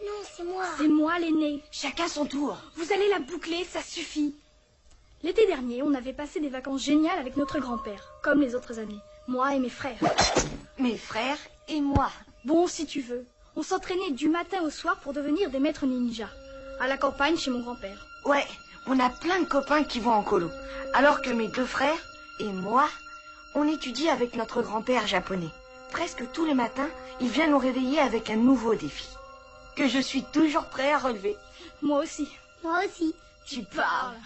Non, c'est moi. C'est moi l'aîné. Chacun son tour. Vous allez la boucler, ça suffit. L'été dernier, on avait passé des vacances géniales avec notre grand-père, comme les autres années. Moi et mes frères. Mes frères et moi. Bon, si tu veux. On s'entraînait du matin au soir pour devenir des maîtres ninja. À la campagne chez mon grand-père. Ouais, on a plein de copains qui vont en colo. Alors que mes 2 frères et moi, on étudie avec notre grand-père japonais. Presque tous les matins, il vient nous réveiller avec un nouveau défi. Que je suis toujours prêt à relever. Moi aussi. Moi aussi. Tu parles.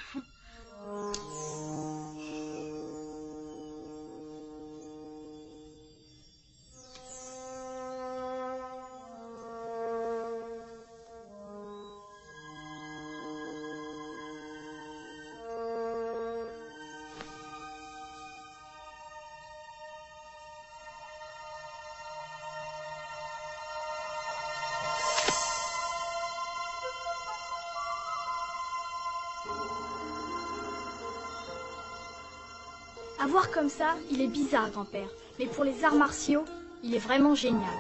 À voir comme ça, il est bizarre, grand-père. Mais pour les arts martiaux, il est vraiment génial.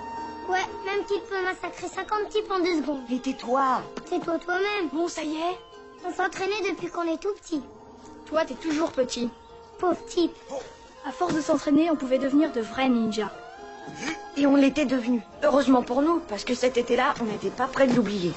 Ouais, même qu'il peut massacrer 50 types en 2 secondes. Mais tais-toi. C'est toi toi-même. Bon, ça y est. On s'entraînait depuis qu'on est tout petit. Toi, t'es toujours petit. Pauvre type. À force de s'entraîner, on pouvait devenir de vrais ninjas. Et on l'était devenu. Heureusement pour nous, parce que cet été-là, on n'était pas prêt de l'oublier.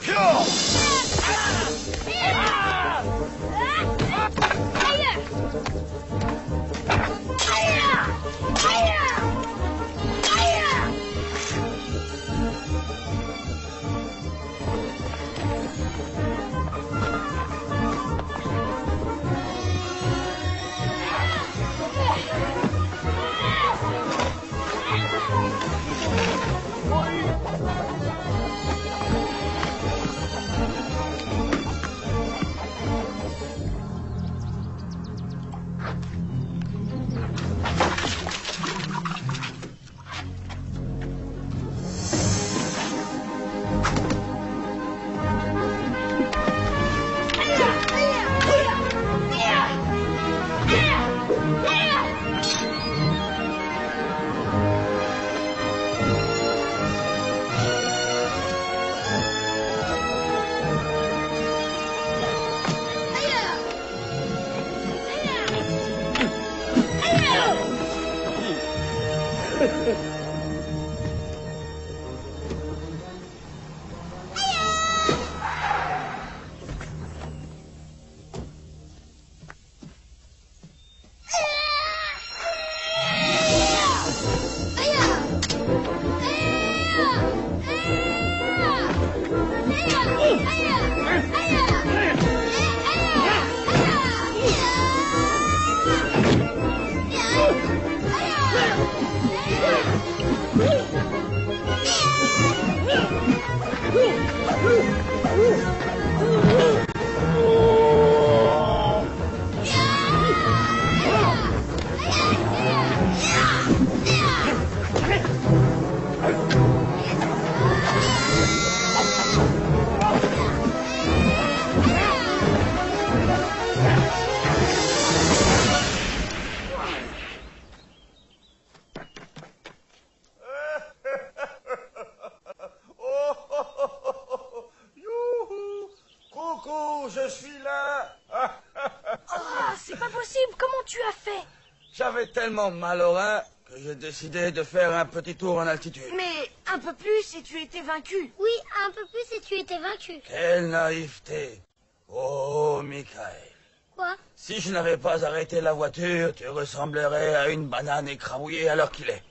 Je suis là. Ah, c'est pas possible. Comment tu as fait? J'avais tellement mal au rein que j'ai décidé de faire un petit tour en altitude. Mais un peu plus et tu étais vaincu. Oui, un peu plus et tu étais vaincu. Quelle naïveté. Oh, Michael. Quoi? Si je n'avais pas arrêté la voiture, tu ressemblerais à une banane écrabouillée à l'heure qu'il est.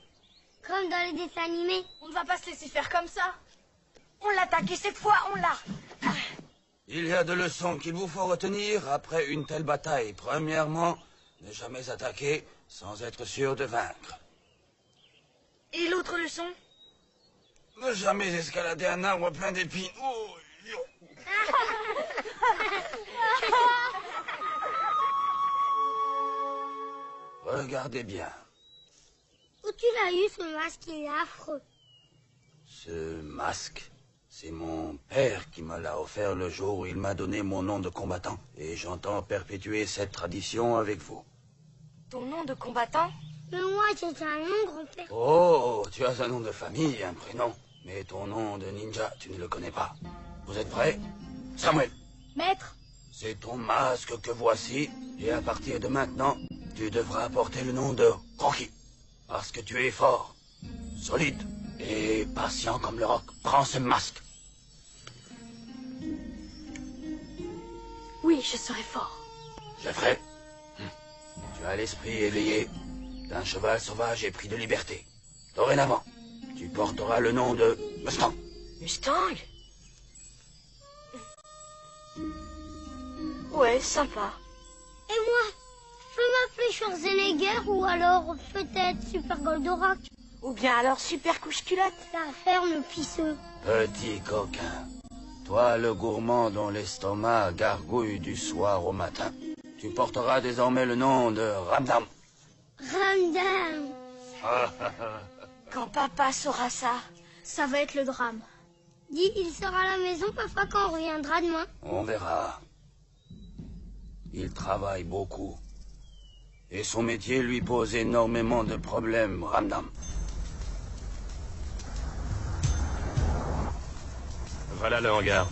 Comme dans les dessins animés. On ne va pas se laisser faire comme ça. On l'attaque et cette fois, on l'a. Il y a 2 leçons qu'il vous faut retenir après une telle bataille. Premièrement, ne jamais attaquer sans être sûr de vaincre. Et l'autre leçon? Ne jamais escalader un arbre plein d'épines. Oh, regardez bien. Où tu l'as eu ce masque? Il est affreux. Ce masque, c'est mon père qui me l'a offert le jour où il m'a donné mon nom de combattant. Et j'entends perpétuer cette tradition avec vous. Ton nom de combattant? Mais moi, j'ai un nom, grand-père. Oh, tu as un nom de famille et un prénom. Mais ton nom de ninja, tu ne le connais pas. Vous êtes prêts? Samuel, Maître, c'est ton masque que voici, et à partir de maintenant, tu devras porter le nom de Rocky. Parce que tu es fort, solide et patient comme le roc. Prends ce masque. oui, je serai fort. Jeffrey, tu as l'esprit éveillé d'un cheval sauvage et pris de liberté. Dorénavant, tu porteras le nom de Mustang. Mustang? Ouais, sympa. Et moi, je peux m'appeler Schwarzenegger ou alors peut-être Super Goldorak. Ou bien alors super couche-culotte. La ferme pisseux. Petit coquin, toi le gourmand dont l'estomac gargouille du soir au matin, tu porteras désormais le nom de Ramdam. Ramdam. Quand papa saura ça. Ça va être le drame. Dis, il sera à la maison papa quand on reviendra demain. On verra. Il travaille beaucoup. Et son métier lui pose énormément de problèmes, Ramdam. Voilà le hangar.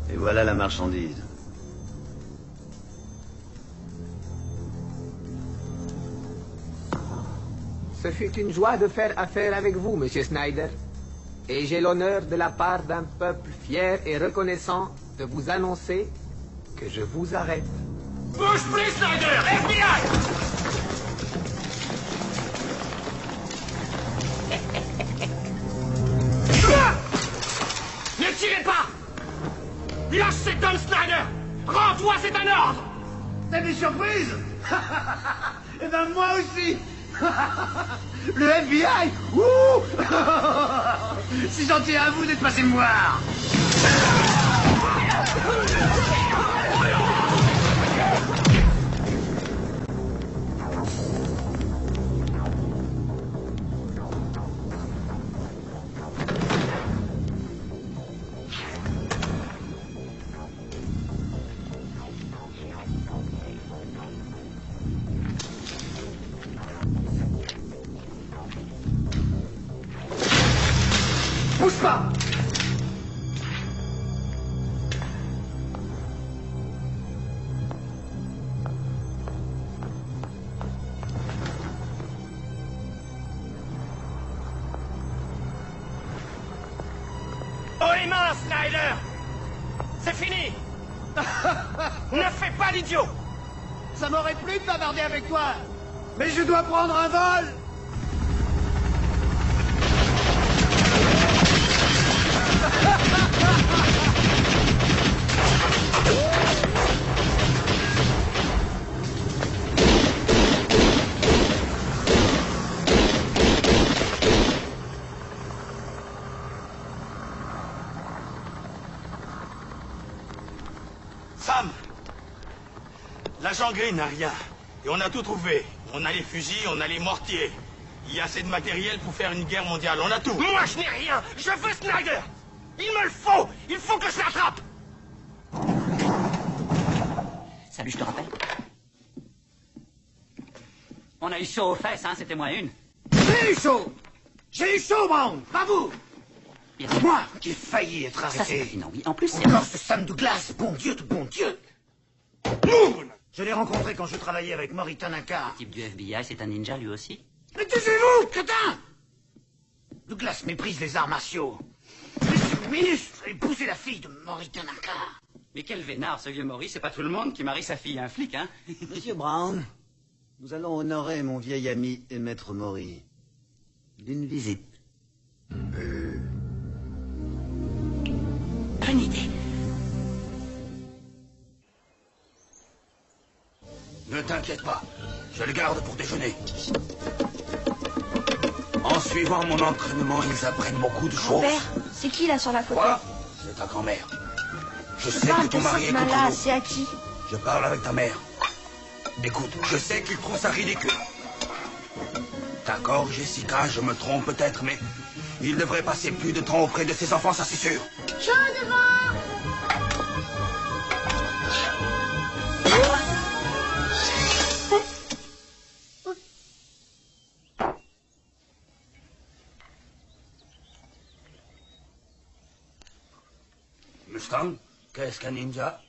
Et voilà la marchandise. Ce fut une joie de faire affaire avec vous, Monsieur Snyder. Et j'ai l'honneur de la part d'un peuple fier et reconnaissant de vous annoncer que je vous arrête. Bouge plus, Snyder! FBI! Ne tirez pas! Lâche cet homme, Snyder! Rends-toi, c'est un ordre! T'as des surprises? Eh ben moi aussi. Le FBI. Ouh. Si j'en tiens à vous d'être passé me voir. Bouge pas! Oh les mains, Snyder! C'est fini! Ne fais pas l'idiot! Ça m'aurait plu de bavarder avec toi, mais je dois prendre un vol. Sam! L'agent Green n'a rien. Et on a tout trouvé. On a les fusils, on a les mortiers. Il y a assez de matériel pour faire une guerre mondiale. On a tout. Moi, je n'ai rien. Je veux Snyder. Il me le faut. Il faut que je l'attrape. Salut, je te rappelle. On a eu chaud aux fesses, hein, c'était moins une. J'ai eu chaud, Brown, pas vous. Bien sûr. Moi qui ai failli être Ça, c'est arrêté. fascinant, oui. En plus, c'est... Encore ce Sam Douglas, bon Dieu de bon Dieu. Je l'ai rencontré quand je travaillais avec Mori Tanaka. Le type du FBI, c'est un ninja, lui aussi. Mais taisez-vous, crétin! Douglas méprise les arts martiaux. Laissez une minute, vous allez épouser la fille de Mori Tanaka. Mais quel vénard, ce vieux Maurice. C'est pas tout le monde qui marie sa fille à un flic, hein. Monsieur Brown, nous allons honorer mon vieil ami et maître Mori d'une visite. Bonne idée. Ne t'inquiète pas, je le garde pour déjeuner. En suivant mon entraînement, ils apprennent beaucoup de choses. Père, c'est qui là sur la photo? Quoi? C'est ta grand-mère. Je sais Parle que ton de mari cette est main-là, contre nous. c'est à qui? Je parle avec ta mère. Écoute, je sais qu'il trouve ça ridicule. D'accord, Jessica, je me trompe peut-être, mais il devrait passer plus de temps auprès de ses enfants, ça c'est sûr. Joe devant! Mustang, qu'est-ce qu'un ninja?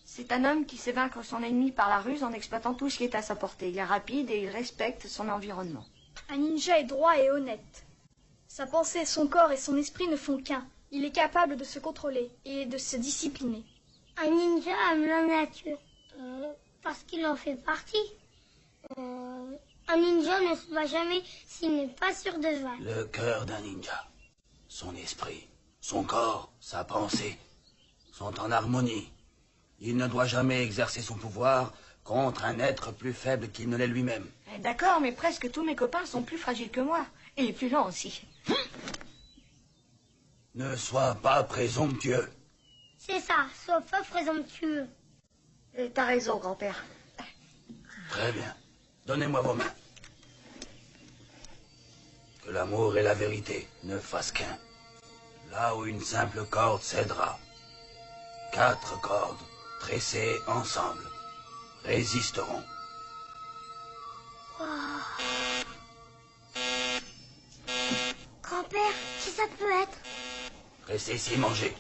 C'est un homme qui sait vaincre son ennemi par la ruse en exploitant tout ce qui est à sa portée. Il est rapide et il respecte son environnement. Un ninja est droit et honnête. Sa pensée, son corps et son esprit ne font qu'un. Il est capable de se contrôler et de se discipliner. Un ninja aime la nature. Parce qu'il en fait partie. Un ninja ne se bat jamais s'il n'est pas sûr de se battre. Le cœur d'un ninja, son esprit, son corps, sa pensée, sont en harmonie. Il ne doit jamais exercer son pouvoir contre un être plus faible qu'il ne l'est lui-même. D'accord, mais presque tous mes copains sont plus fragiles que moi. Et plus lents aussi. Ne sois pas présomptueux. C'est ça, sois pas présomptueux. T'as raison, grand-père. Très bien. Donnez-moi vos mains. Que l'amour et la vérité ne fassent qu'un. Là où une simple corde cédera, 4 cordes, tressées ensemble, résisteront. Grand-père, qui ça peut être? Restez ici, mangez.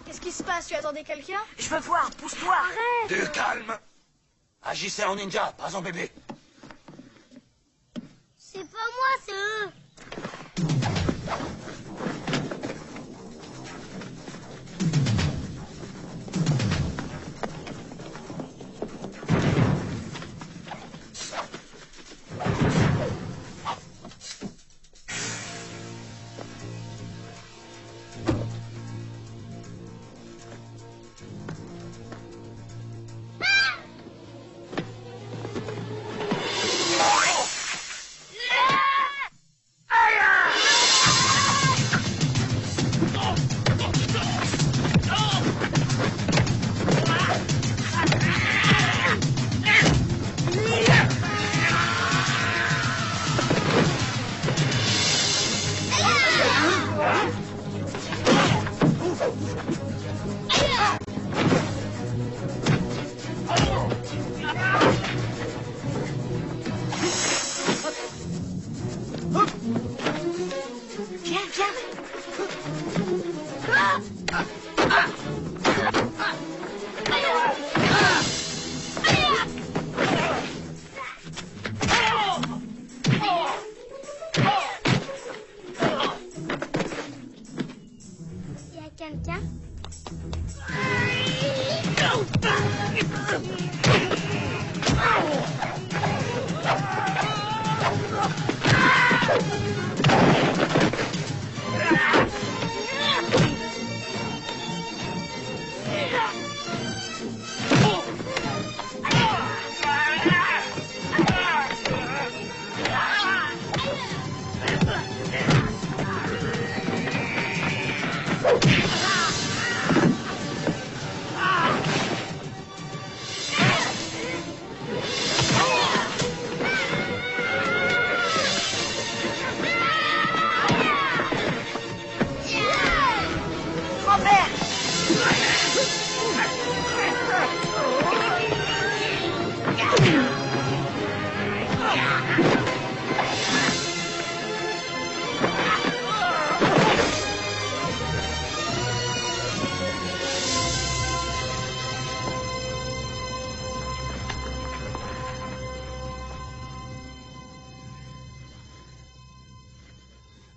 Qu'est-ce qui se passe? Tu attendais quelqu'un? Je veux voir, pousse-toi. Du calme. Agissez en ninja, pas en bébé. C'est pas moi, c'est eux.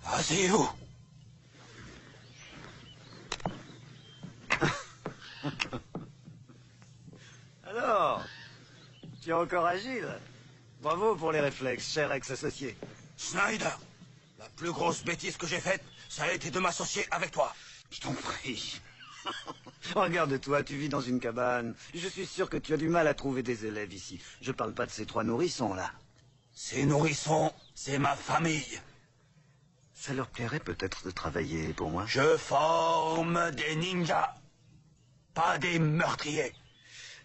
Asseyez-vous. Alors, tu es encore agile. Bravo pour les réflexes, cher ex-associé. Snyder, la plus grosse bêtise que j'ai faite, ça a été de m'associer avec toi. Je t'en prie. Regarde-toi, tu vis dans une cabane. Je suis sûr que tu as du mal à trouver des élèves ici. Je parle pas de ces 3 nourrissons, là. Ces nourrissons, c'est ma famille. Ça leur plairait peut-être de travailler pour moi. Je forme des ninjas, pas des meurtriers.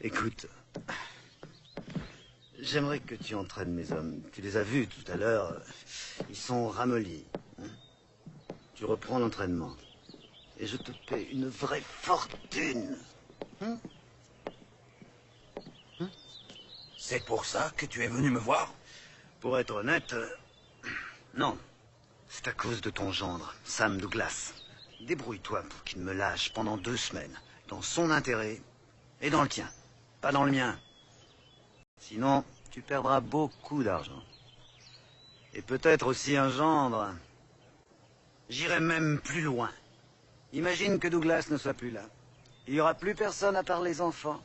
Écoute, j'aimerais que tu entraînes mes hommes. Tu les as vus tout à l'heure. Ils sont ramollis. Tu reprends l'entraînement. Et je te paie une vraie fortune. C'est pour ça que tu es venu me voir? Pour être honnête, non. C'est à cause de ton gendre, Sam Douglas. Débrouille-toi pour qu'il me lâche pendant 2 semaines. Dans son intérêt et dans le tien. Pas dans le mien. Sinon, tu perdras beaucoup d'argent. Et peut-être aussi un gendre. J'irai même plus loin. Imagine que Douglas ne soit plus là. Il n'y aura plus personne à part les enfants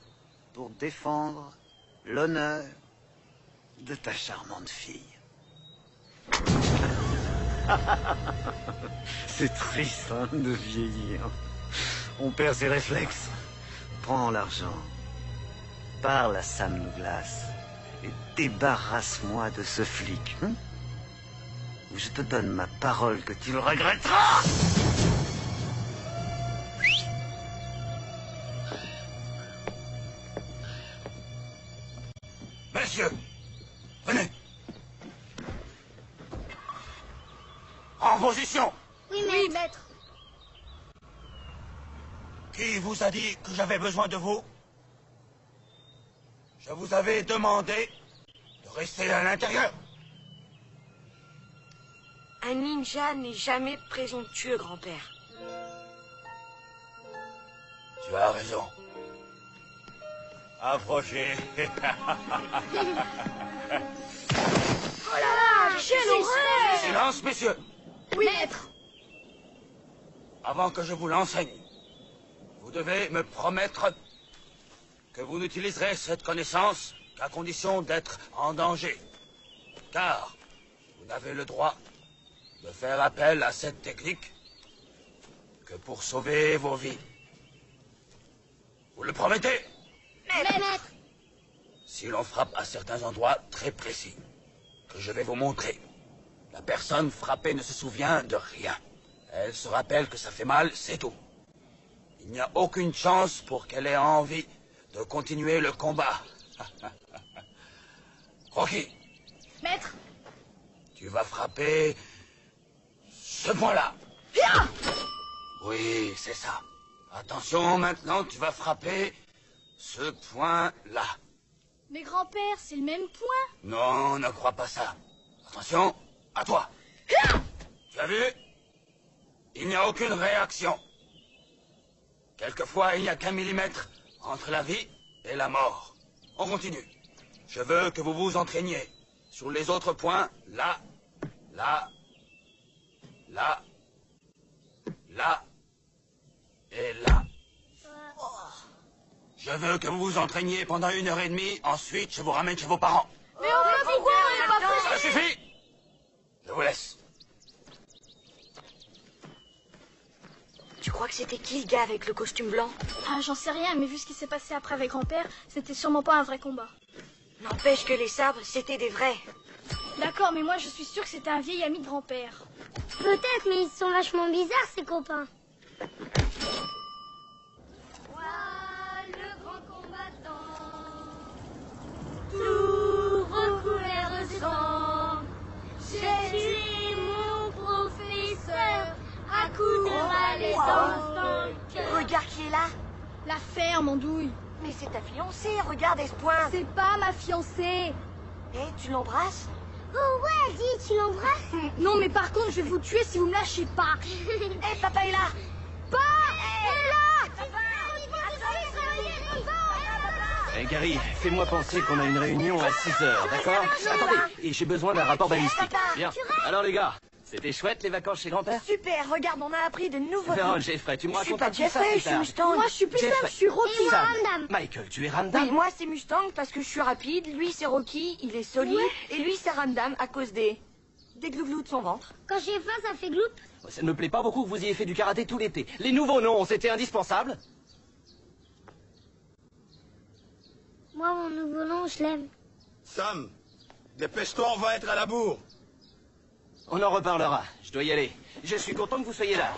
pour défendre l'honneur de ta charmante fille. C'est triste, hein, de vieillir. On perd ses réflexes. Prends l'argent. Parle à Sam Douglas et débarrasse-moi de ce flic. Ou je te donne ma parole que tu le regretteras. Messieurs, venez. En position. Oui, maître. Qui vous a dit que j'avais besoin de vous? Je vous avais demandé de rester à l'intérieur. Un ninja n'est jamais présomptueux, grand-père. Tu as raison. Approchez. Oh là là, quelle horreur! Silence, messieurs. Oui, maître. Avant que je vous l'enseigne, vous devez me promettre que vous n'utiliserez cette connaissance qu'à condition d'être en danger. Car vous n'avez le droit de faire appel à cette technique que pour sauver vos vies. Vous le promettez? Maître. Si l'on frappe à certains endroits très précis, que je vais vous montrer, la personne frappée ne se souvient de rien. Elle se rappelle que ça fait mal, c'est tout. Il n'y a aucune chance pour qu'elle ait envie de continuer le combat. Rocky. Maître. Tu vas frapper ce point-là. Oui, c'est ça. Attention, maintenant, tu vas frapper ce point-là. Mais grand-père, c'est le même point. Non, ne crois pas ça. Attention, à toi. Tu as vu? Il n'y a aucune réaction. Quelquefois, il n'y a qu'un millimètre entre la vie et la mort. On continue. Je veux que vous vous entraîniez sur les autres points, là, là, là, là et là. Je veux que vous vous entraîniez pendant 1h30, ensuite je vous ramène chez vos parents. Mais pourquoi on n'est pas fait? Ça suffit. Je vous laisse. Tu crois que c'était qui le gars avec le costume blanc? Ah, j'en sais rien, mais vu ce qui s'est passé après avec grand-père, c'était sûrement pas un vrai combat. N'empêche que les sabres, c'était des vrais. D'accord, mais moi je suis sûre que c'était un vieil ami de grand-père. Peut-être, mais ils sont vachement bizarres, ces copains. Le grand combattant, tout recouvert de sang. J'ai tué mon professeur à coups de balai dans le cœur. Regarde qui est là. La ferme, andouille. Mais c'est ta fiancée, regarde, elle se pointe. C'est pas ma fiancée. Eh, tu l'embrasses? Oh ouais, dis, tu l'embrasses? Non, mais par contre, je vais vous tuer si vous me lâchez pas. Eh, papa est là. Eh, Gary, fais-moi penser qu'on a une réunion à 6h, d'accord? Attendez, et j'ai besoin d'un rapport balistique. Bien. Alors les gars, C'était chouette les vacances chez grand-père? Super, regarde, on a appris de nouveaux Non, trucs. Jeffrey, tu me Je suis racontes pas Jeffrey, je suis Mustang. Moi, je suis plus Jeffrey. simple, je suis Rocky. Et moi, Sam. Ramdam. Michael, tu es Ramdam? Oui, moi c'est Mustang parce que je suis rapide, lui c'est Rocky, il est solide, et lui c'est Ramdam à cause des glouglous de son ventre. Quand j'ai faim, ça fait gloup. Ça ne me plaît pas beaucoup que vous ayez fait du karaté tout l'été. Les nouveaux noms, c'était indispensable. Moi, mon nouveau nom, je l'aime. Sam, dépêche-toi, on va être à la bourre. On en reparlera. Je dois y aller. Je suis content que vous soyez là.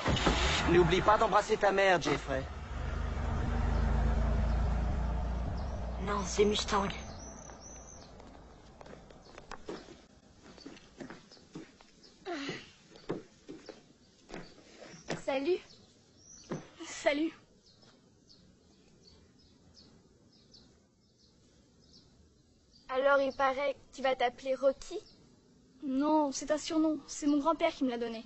N'oublie pas d'embrasser ta mère, Jeffrey. Non, c'est Mustang. Salut. Salut. Alors il paraît que tu vas t'appeler Rocky? Non, c'est un surnom. C'est mon grand-père qui me l'a donné.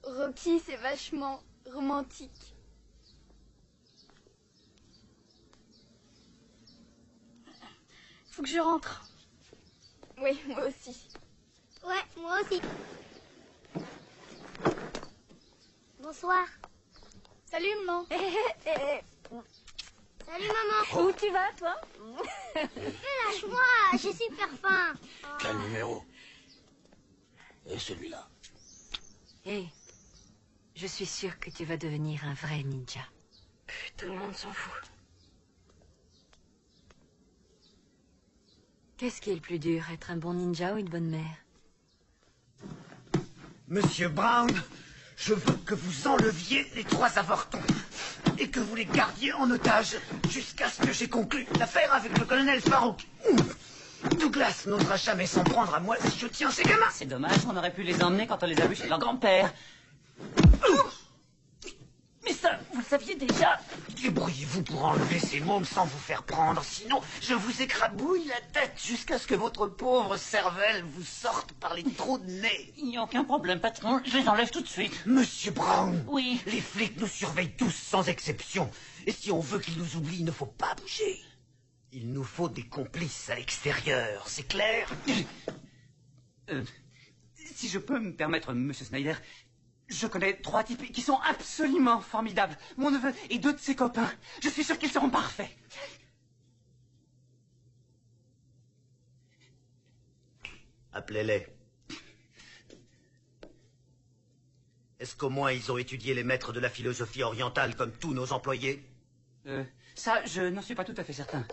Rocky, c'est vachement romantique. Faut que je rentre. Oui, moi aussi. Ouais, moi aussi. Bonsoir. Salut, maman. Salut, maman. Où tu vas, toi? Lâche-moi, j'ai super faim. Quel numéro? Et celui-là? Hé, je suis sûre que tu vas devenir un vrai ninja. Tout le monde s'en fout. Qu'est-ce qui est le plus dur, être un bon ninja ou une bonne mère? Monsieur Brown, je veux que vous enleviez les 3 avortons et que vous les gardiez en otage jusqu'à ce que j'ai conclu l'affaire avec le colonel Farouk. Douglas n'osera jamais s'en prendre à moi si je tiens ces gamins. C'est dommage, on aurait pu les emmener quand on les a vus chez leur grand-père. Mais ça, vous le saviez déjà. Débrouillez-vous pour enlever ces mômes sans vous faire prendre, sinon je vous écrabouille la tête jusqu'à ce que votre pauvre cervelle vous sorte par les trous de nez. Il n'y a aucun problème, patron, je les enlève tout de suite. Monsieur Brown, Oui. les flics nous surveillent tous sans exception. Et si on veut qu'ils nous oublient, il ne faut pas bouger. Il nous faut des complices à l'extérieur, c'est clair? Si je peux me permettre, monsieur Snyder, je connais 3 types qui sont absolument formidables. Mon neveu et 2 de ses copains. Je suis sûr qu'ils seront parfaits. Appelez-les. Est-ce qu'au moins ils ont étudié les maîtres de la philosophie orientale comme tous nos employés? Ça, je n'en suis pas tout à fait certain.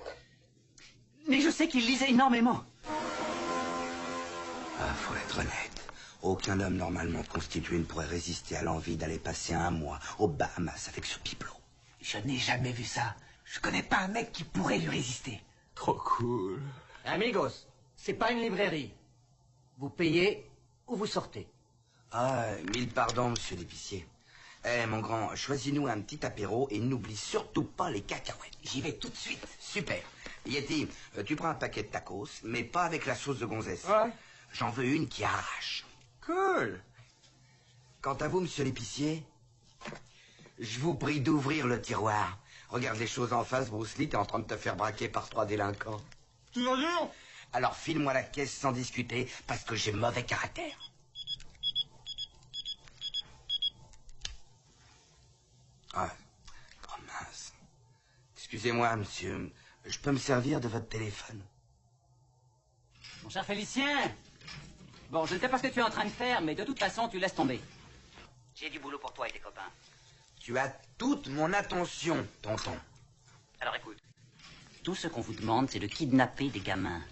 Mais je sais qu'ils lisaient énormément. Ah, faut être honnête. Aucun homme normalement constitué ne pourrait résister à l'envie d'aller passer un mois aux Bahamas avec ce bibelot. Je n'ai jamais vu ça. Je connais pas un mec qui pourrait lui résister. Trop cool. Amigos, c'est pas une librairie. Vous payez ou vous sortez. Ah, 1000 pardons, monsieur l'épicier. Eh, mon grand, choisis-nous un petit apéro et n'oublie surtout pas les cacahuètes. J'y vais tout de suite. Super. Yeti, tu prends un paquet de tacos, mais pas avec la sauce de gonzesse. Ouais. J'en veux une qui arrache. Cool. Quant à vous, monsieur l'épicier, je vous prie d'ouvrir le tiroir. Regarde les choses en face, Bruce Lee, t'es en train de te faire braquer par 3 délinquants. Tu vas dire? Alors file-moi la caisse sans discuter, parce que j'ai mauvais caractère. Ah, oh mince. Excusez-moi, monsieur, je peux me servir de votre téléphone? Mon cher Félicien. Bon, je ne sais pas ce que tu es en train de faire, mais de toute façon, tu laisses tomber. J'ai du boulot pour toi et tes copains. Tu as toute mon attention, tonton. Alors écoute, tout ce qu'on vous demande, c'est de kidnapper des gamins.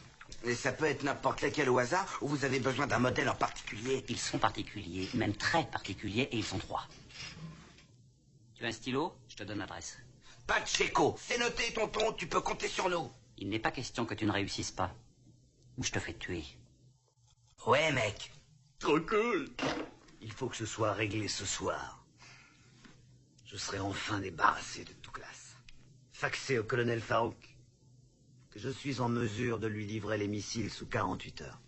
Et ça peut être n'importe lequel au hasard, ou vous avez besoin d'un modèle en particulier? Ils sont particuliers, même très particuliers, et ils sont 3. Tu as un stylo? Je te donne l'adresse. Pacheco, c'est noté, tonton, tu peux compter sur nous. Il n'est pas question que tu ne réussisses pas. Ou je te fais tuer. Ouais, mec. Trop cool. Il faut que ce soit réglé ce soir. Je serai enfin débarrassé de Douglas. Faxé au colonel Farouk que je suis en mesure de lui livrer les missiles sous 48 heures.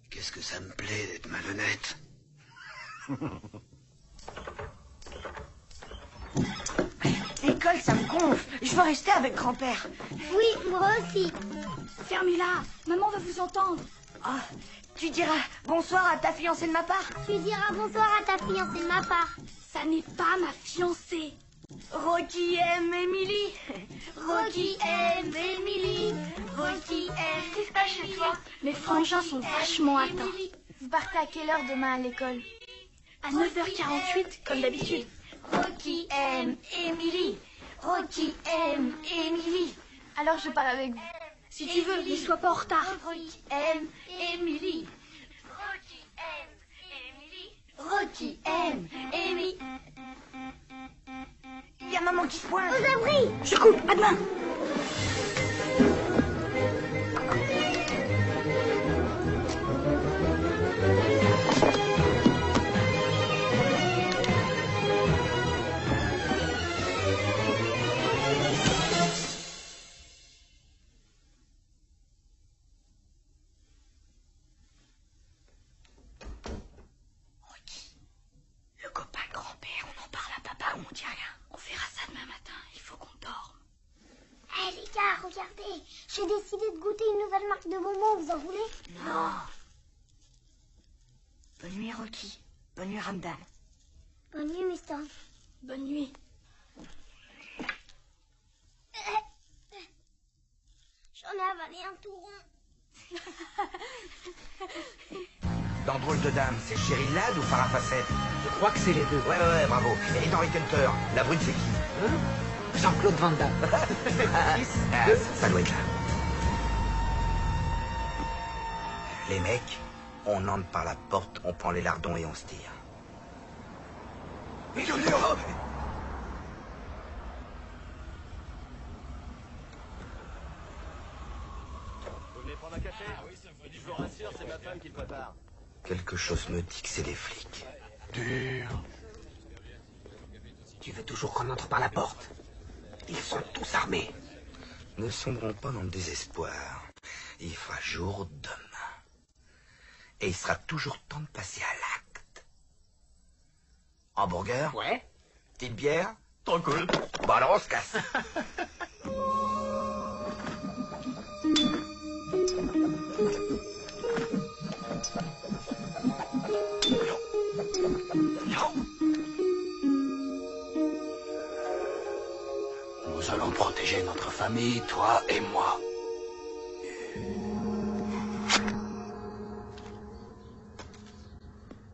Qu'est-ce que ça me plaît d'être malhonnête. L'école, ça me gonfle. Je veux rester avec grand-père. Oui, moi aussi. Fermez-la. Maman va vous entendre. Ah, tu diras bonsoir à ta fiancée de ma part. Tu diras bonsoir à ta fiancée de ma part. Ça n'est pas ma fiancée. Rocky aime Émilie. Rocky aime Émilie. Rocky aime... Qu'est-ce qui se passe chez toi? Mes frangins sont vachement atteints. Vous partez à quelle heure demain à l'école? À 9h48, comme d'habitude. Rocky aime Émilie. Rocky aime Émilie. Alors je pars avec vous. Si tu veux, ne sois pas en retard. Rocky aime Émilie. Rocky aime Émilie. Rocky aime Émilie. Il y a maman qui se pointe. Aux abris. Je coupe, à demain. Le copain de grand-père, on en parle à papa ou on dit rien? On verra ça demain matin, il faut qu'on dorme. Hé les gars, regardez. J'ai décidé de goûter une nouvelle marque de bonbons, vous en voulez? Non. Bonne nuit, Rocky. Bonne nuit, Ramdan. Bonne nuit, Mister. Bonne nuit. J'en ai avalé un tout rond. Dans Drôle de Dame, c'est Cheryl Ladd ou Farah Fawcett? Je crois que c'est les deux. Ouais, bravo. Et dans Rick Hunter, la brune, c'est qui? Jean-Claude Van Damme. Ça doit être là. Les mecs, on entre par la porte, on prend les lardons et on se tire. Vous venez prendre un café? Ah oui, je vous rassure, c'est ma femme qui le prépare. Quelque chose me dit que c'est des flics. Dur. Tu veux toujours qu'on entre par la porte? Ils sont tous armés. Ne sombrons pas dans le désespoir. Il fera jour demain. Et il sera toujours temps de passer à l'acte. Hamburger? Ouais. Petite bière? Trop cool. Bon alors on se casse. Nous allons protéger notre famille, toi et moi.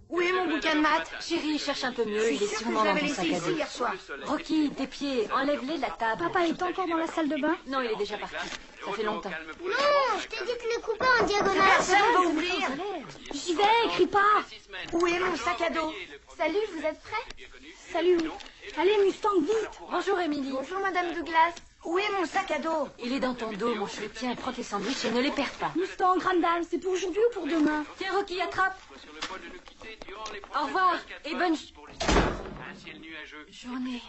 Où est mon bouquin de maths? Chérie, cherche un peu mieux, il est sûrement dans ton sac à dos. Hier soir. Rocky, tes pieds, enlève-les de la table. Papa est encore dans la salle de bain? Non, il est déjà parti. Ça fait longtemps. Non, je t'ai dit de le couper en diagonale. Personne va ouvrir. J'y vais, crie pas. Où est mon sac à dos? Salut, vous êtes prêts? Salut. Allez, Mustang, vite. Bonjour, Émilie. Bonjour, Madame Douglas. Où est mon sac à dos? Il est dans ton dos, mon chéri. Tiens, prends tes sandwichs et ne les perds pas. Mustang, grande dame, c'est pour aujourd'hui ou pour demain? Tiens, Rocky, attrape. Au revoir et bonne journée.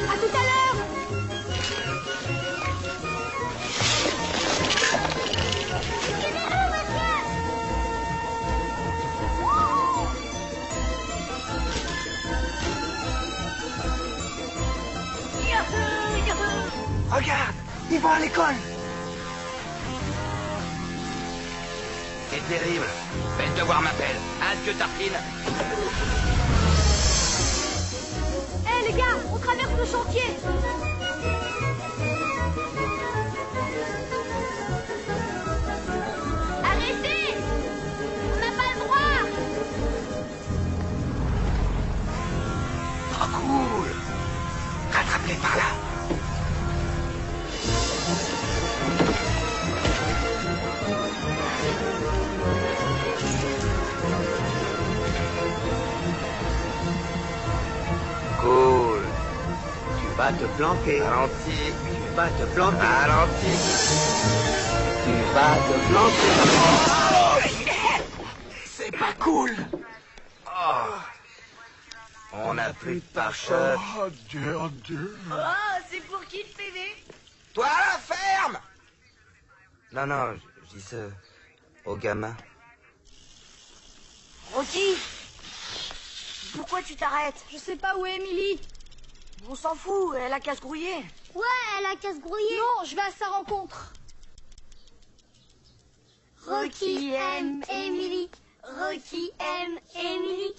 À tout à l'heure. Regarde, ils vont à l'école. C'est terrible. Fais le devoir, m'appelle. Hâte que tartine. Hé les gars, on traverse le chantier. Arrêtez! On n'a pas le droit! Trop cool. Rattrape-les par là. Cool. Tu vas te planter. Ralenti. Tu vas te planter. Ralenti. Tu vas te planter. C'est pas cool. Oh. On n'a plus de pare-choc. Oh, Dieu, oh, Dieu. Oh, c'est pour qui le PV? Toi, la ferme! Non, non, je dis ça au gamin. Rocky, pourquoi tu t'arrêtes? Je sais pas où est Emily. On s'en fout, elle a qu'à se grouiller. Ouais, elle a qu'à se grouiller. Non, je vais à sa rencontre. Rocky aime Emily. Rocky aime Emily.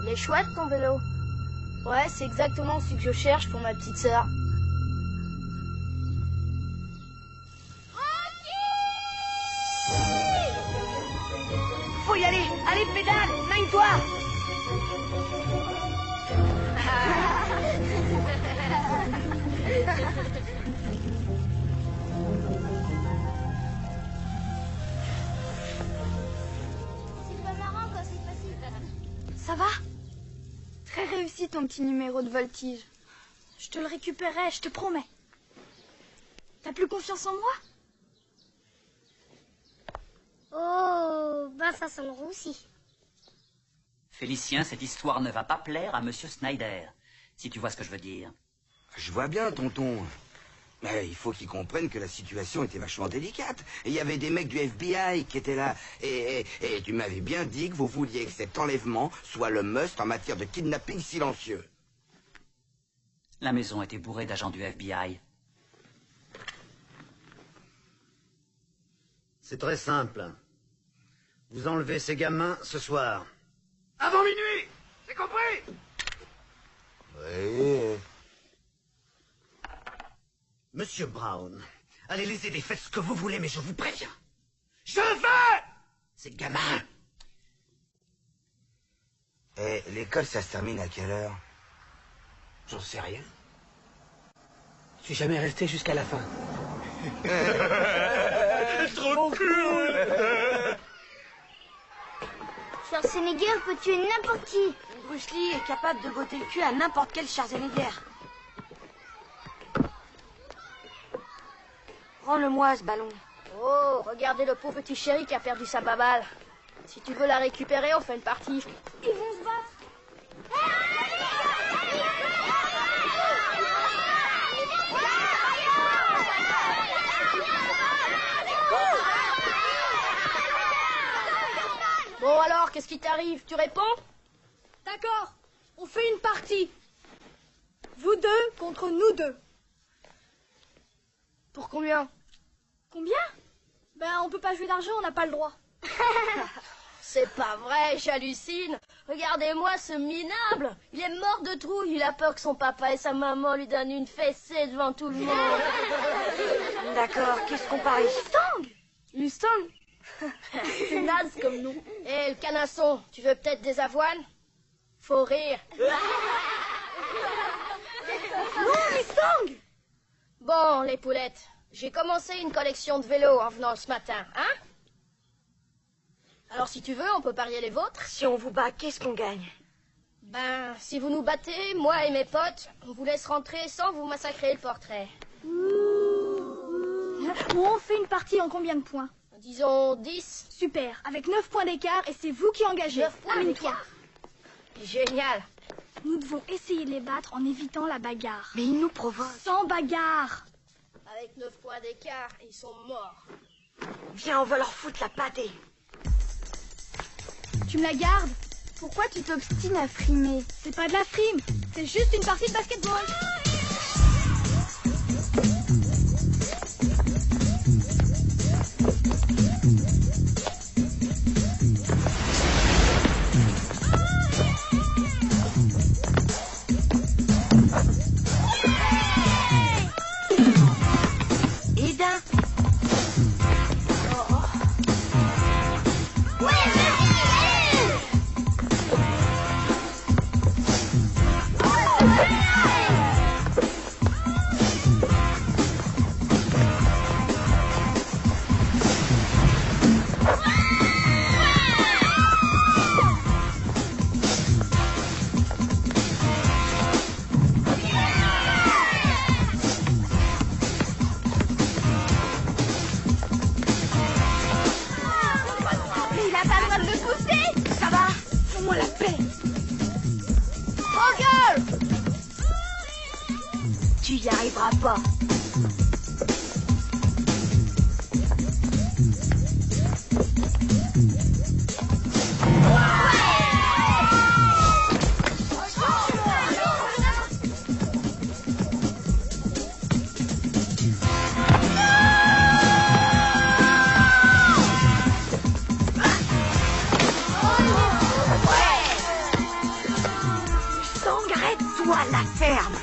Il est chouette ton vélo. Ouais, c'est exactement ce que je cherche pour ma petite sœur. Faut y aller. Allez, pédale, mène-toi. C'est pas marrant quand c'est facile. Ça va? Très réussi ton petit numéro de voltige. Je te le récupérerai, je te promets. T'as plus confiance en moi? Oh, ben ça sent le roussi. Félicien, cette histoire ne va pas plaire à Monsieur Snyder, si tu vois ce que je veux dire. Je vois bien, tonton. Mais il faut qu'ils comprennent que la situation était vachement délicate. Et il y avait des mecs du FBI qui étaient là. Et tu m'avais bien dit que vous vouliez que cet enlèvement soit le must en matière de kidnapping silencieux. La maison était bourrée d'agents du FBI. C'est très simple. Vous enlevez ces gamins ce soir. Avant minuit. C'est compris? Oui. Monsieur Brown, allez les aider, faites ce que vous voulez, mais je vous préviens. Je veux ces gamins. Et l'école, ça se termine à quelle heure? J'en sais rien. Je suis jamais resté jusqu'à la fin. Trop cool. Schwarzenegger peut tuer n'importe qui. Bruce Lee est capable de botter le cul à n'importe quel Schwarzenegger. Rends-le-moi, ce ballon. Oh, regardez le pauvre petit chéri qui a perdu sa baballe. Si tu veux la récupérer, on fait une partie. Ils vont se battre. Bon alors, qu'est-ce qui t'arrive? Tu réponds? D'accord, on fait une partie. Vous deux contre nous deux. Pour combien? Combien? Ben, on peut pas jouer d'argent, on n'a pas le droit. C'est pas vrai, j'hallucine. Regardez-moi ce minable. Il est mort de trouille. Il a peur que son papa et sa maman lui donnent une fessée devant tout le monde. D'accord, qu'est-ce qu'on parie? Mustang? C'est naze comme nous. Et le canasson, tu veux peut-être des avoines? Faut rire. Non, Mustang! Bon, les poulettes, j'ai commencé une collection de vélos en venant ce matin, hein? Alors si tu veux, on peut parier les vôtres. Si on vous bat, qu'est-ce qu'on gagne? Ben, si vous nous battez, moi et mes potes, on vous laisse rentrer sans vous massacrer le portrait. Bon, on fait une partie en combien de points? Disons 10. Super, avec 9 points d'écart et c'est vous qui engagez. 9 points d'écart. Génial. Nous devons essayer de les battre en évitant la bagarre. Mais ils nous provoquent. Sans bagarre. Avec 9 points d'écart, ils sont morts. Viens, on va leur foutre la pâtée. Tu me la gardes? Pourquoi tu t'obstines à frimer? C'est pas de la frime, c'est juste une partie de basketball. Eda. n'y arriveras pas. Arrête-toi la ferme.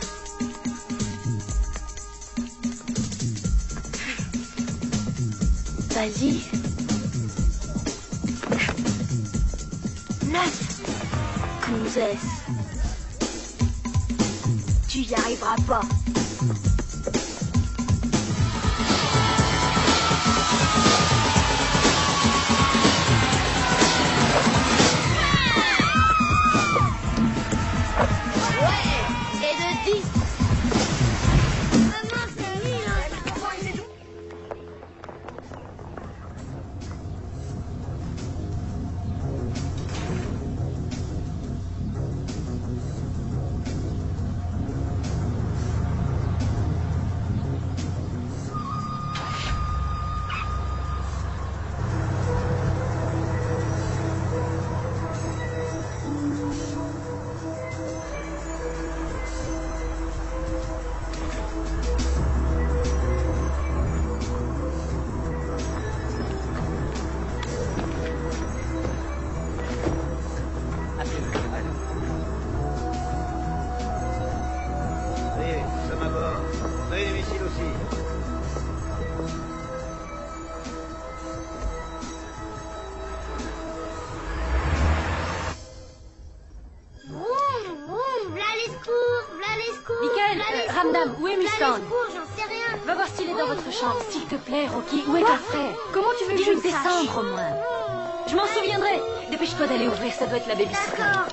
Vas-y. 9. Cousès. Tu y arriveras pas. Ramdam, où est Mustang? J'en sais rien. Va voir s'il est dans votre chambre. S'il te plaît, Rocky, où est ton frère? Comment tu veux que je Dis-lui le de sache? descendre au moins. Je m'en souviendrai. Dépêche-toi d'aller ouvrir, ça doit être la babysitter. D'accord.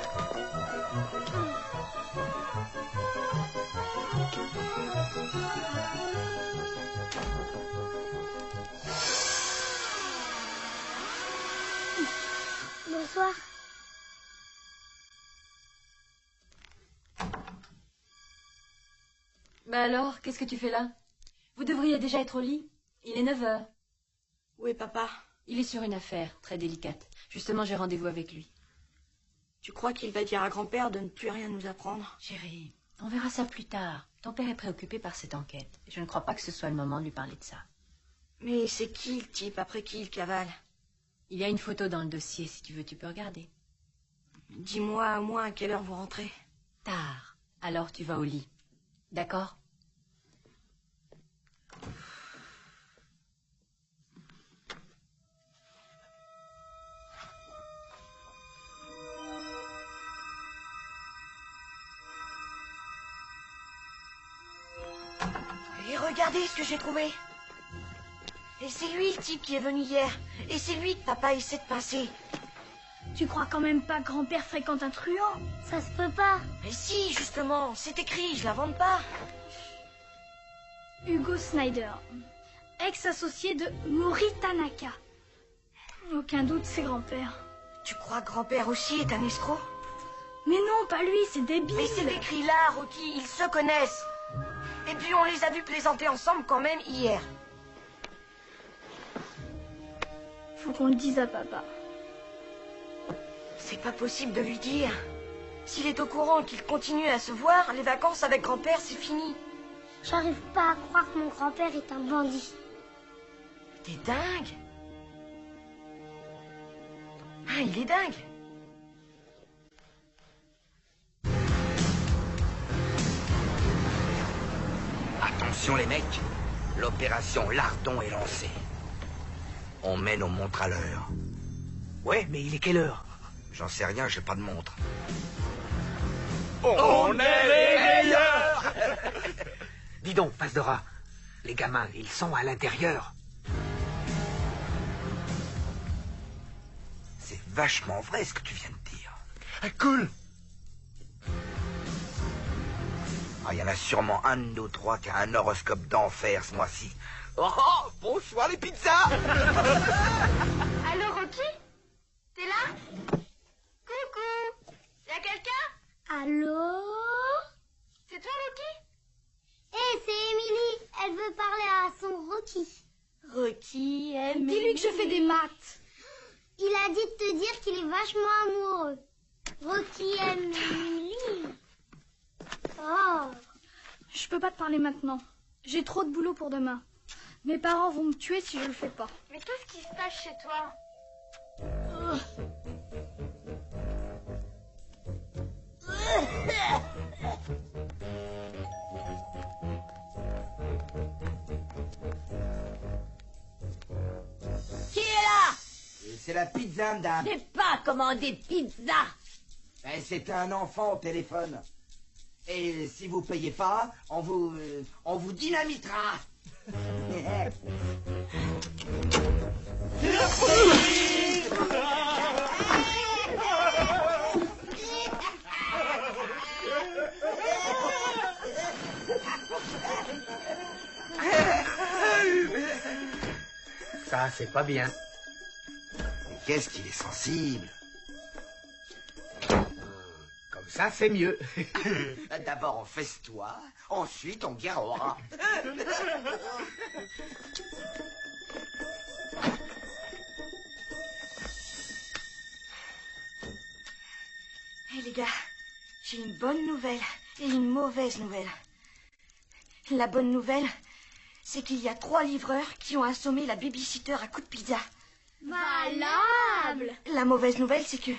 Bonsoir. Bah alors, qu'est-ce que tu fais là? Vous devriez déjà être au lit. Il est 9h. Où est papa? Il est sur une affaire très délicate. Justement, j'ai rendez-vous avec lui. Tu crois qu'il va dire à grand-père de ne plus rien nous apprendre? Chérie, on verra ça plus tard. Ton père est préoccupé par cette enquête. Je ne crois pas que ce soit le moment de lui parler de ça. Mais c'est qui le type après qui il cavale? Il y a une photo dans le dossier, si tu veux, tu peux regarder. Dis-moi au moins à quelle heure vous rentrez. Tard. Alors tu vas au lit. D'accord? Et regardez ce que j'ai trouvé. Et c'est lui le type qui est venu hier. Et c'est lui que papa essaie de pincer. Tu crois quand même pas que grand-père fréquente un truand? Ça se peut pas. Mais si, justement, c'est écrit, je l'invente pas. Hugo Snyder, ex-associé de Mori Tanaka. Aucun doute, c'est grand-père. Tu crois que grand-père aussi est un escroc? Mais non, pas lui, c'est débile. Mais c'est écrit là, Rocky, ils se connaissent. Et puis on les a vus plaisanter ensemble quand même hier. Faut qu'on le dise à papa. C'est pas possible de lui dire. S'il est au courant qu'il continue à se voir, les vacances avec grand-père, c'est fini. J'arrive pas à croire que mon grand-père est un bandit. T'es dingue. Ah, il est dingue. Attention les mecs, l'opération Lardon est lancée. On met nos montres à l'heure. Ouais, mais il est quelle heure? J'en sais rien, j'ai pas de montre. On est les meilleurs. Dis donc, face de rat, les gamins, ils sont à l'intérieur. C'est vachement vrai ce que tu viens de dire. Cool. Ah, il y en a sûrement un de nous trois qui a un horoscope d'enfer ce mois-ci. Oh, bonsoir les pizzas. Allô, Rocky? T'es là? Coucou? Y'a quelqu'un? Allô? C'est toi, Rocky? Hé, c'est Émilie. Elle veut parler à son Rocky. Rocky, Émilie. Dis-lui que je fais des maths. Il a dit de te dire qu'il est vachement amoureux. Rocky aime Émilie. Oh. Je peux pas te parler maintenant. J'ai trop de boulot pour demain. Mes parents vont me tuer si je le fais pas. Mais qu'est-ce qui se passe chez toi? Qui est là? C'est la pizza, madame. J'ai pas commandé de pizza. Ben, c'était un enfant au téléphone. Et si vous payez pas, on vous dynamitera. Ça, c'est pas bien. Mais qu'est-ce qu'il est sensible. Comme ça, c'est mieux. D'abord on fesse-toi, ensuite on guerrera. Hé les gars, j'ai une bonne nouvelle et une mauvaise nouvelle. La bonne nouvelle, c'est qu'il y a 3 livreurs qui ont assommé la babysitter à coups de pizza. Malade. La mauvaise nouvelle, c'est que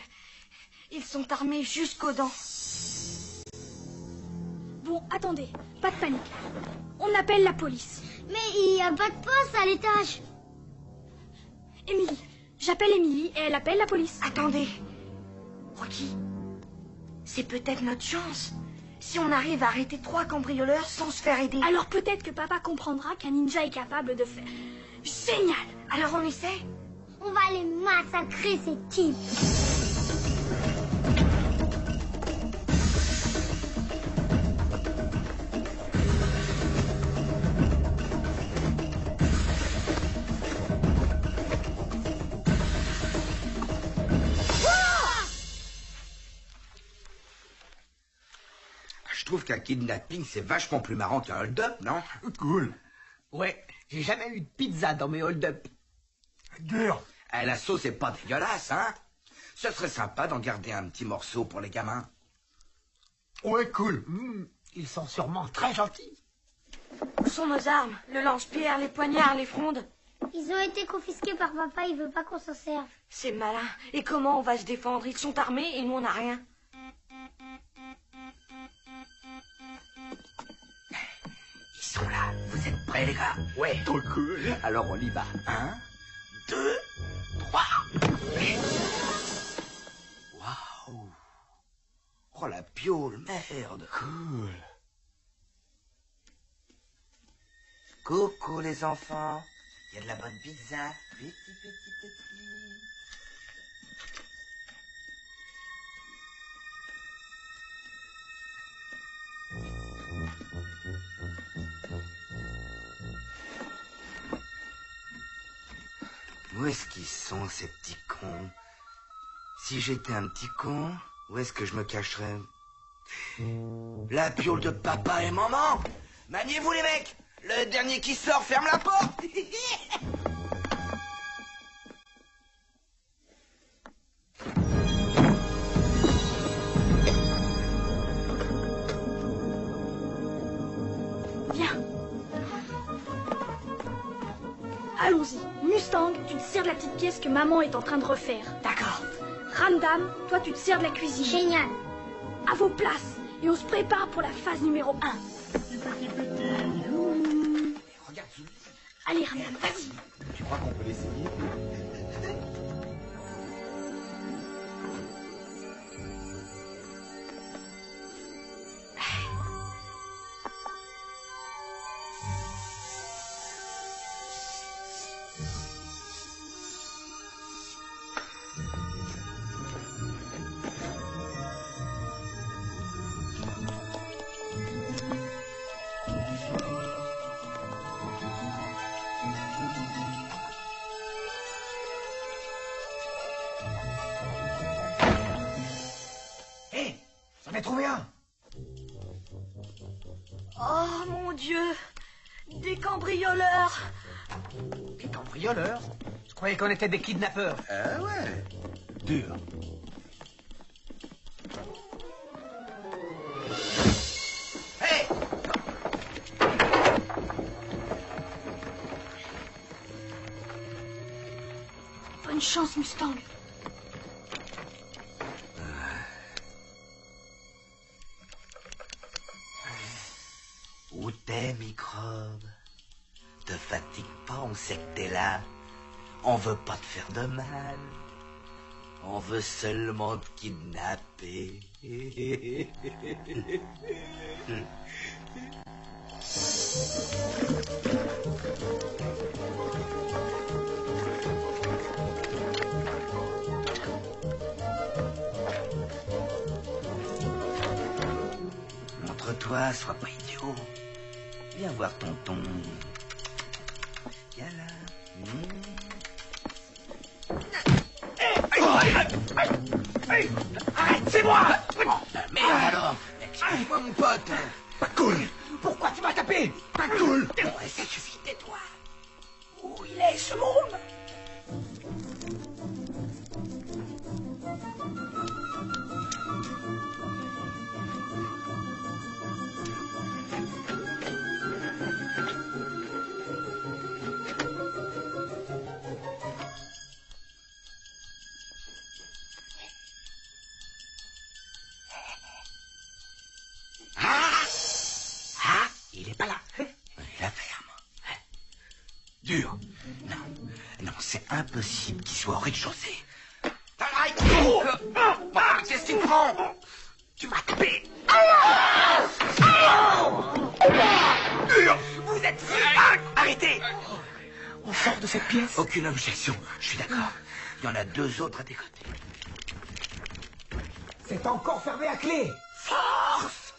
ils sont armés jusqu'aux dents. Bon, attendez, pas de panique. On appelle la police. Mais il n'y a pas de poste à l'étage. Émilie. J'appelle Émilie et elle appelle la police. Attendez. Rocky, c'est peut-être notre chance. Si on arrive à arrêter 3 cambrioleurs sans se faire aider. Alors peut-être que papa comprendra qu'un ninja est capable de faire... Génial. Alors on essaie? On va les massacrer, ces types. Je trouve qu'un kidnapping, c'est vachement plus marrant qu'un hold-up, non? Cool. Ouais, j'ai jamais eu de pizza dans mes hold-up. Dur. La sauce est pas dégueulasse, hein? Ce serait sympa d'en garder un petit morceau pour les gamins. Ouais, cool. Ils sont sûrement très gentils. Où sont nos armes? Le lance-pierre, les poignards, les frondes? Ils ont été confisqués par papa, il veut pas qu'on s'en serve. C'est malin. Et comment on va se défendre? Ils sont armés et nous on n'a rien. Ils sont là. Vous êtes prêts, les gars? Ouais. Trop cool. Alors on y va. 1, 2, 3. Waouh. Oh, la piole, merde. Cool. Coucou, les enfants. Il y a de la bonne pizza. Petit. Où est-ce qu'ils sont, ces petits cons? Si j'étais un petit con, où est-ce que je me cacherais? La piole de papa et maman! Maniez-vous, les mecs! Le dernier qui sort ferme la porte! Viens. Allons-y. Mustang, tu te sers de la petite pièce que maman est en train de refaire. D'accord. Ramdam, toi tu te sers de la cuisine. Génial. À vos places. Et on se prépare pour la phase numéro 1. Regarde sous lui. Allez, Ramdam, vas-y. Tu crois qu'on peut l'essayer? J'en ai trouvé un. Oh mon Dieu! Des cambrioleurs! Des cambrioleurs? Je croyais qu'on était des kidnappeurs. Ah ouais? Dur. Hey! Bonne chance, Mustang. Où t'es, microbe? Te fatigue pas, on sait que t'es là. On veut pas te faire de mal. On veut seulement te kidnapper. Montre-toi, sois pas idiot. Viens voir tonton. Viens là. Arrête, c'est moi! Merde alors! Excuse-moi mon pote! Pas cool! Pourquoi tu m'as tapé? Pas cool! Ouais, ça suffit, tais-toi! Où il est ce môme? Il est pas là. La ferme. Dur. Non, c'est impossible qu'il soit au rez-de-chaussée. Qu'est-ce que tu me prends? Tu m'as tapé. Dur. Vous êtes super. Arrêtez. On sort de cette pièce. Aucune objection, je suis d'accord. Il y en a 2 autres à tes côtés. C'est encore fermé à clé. Force.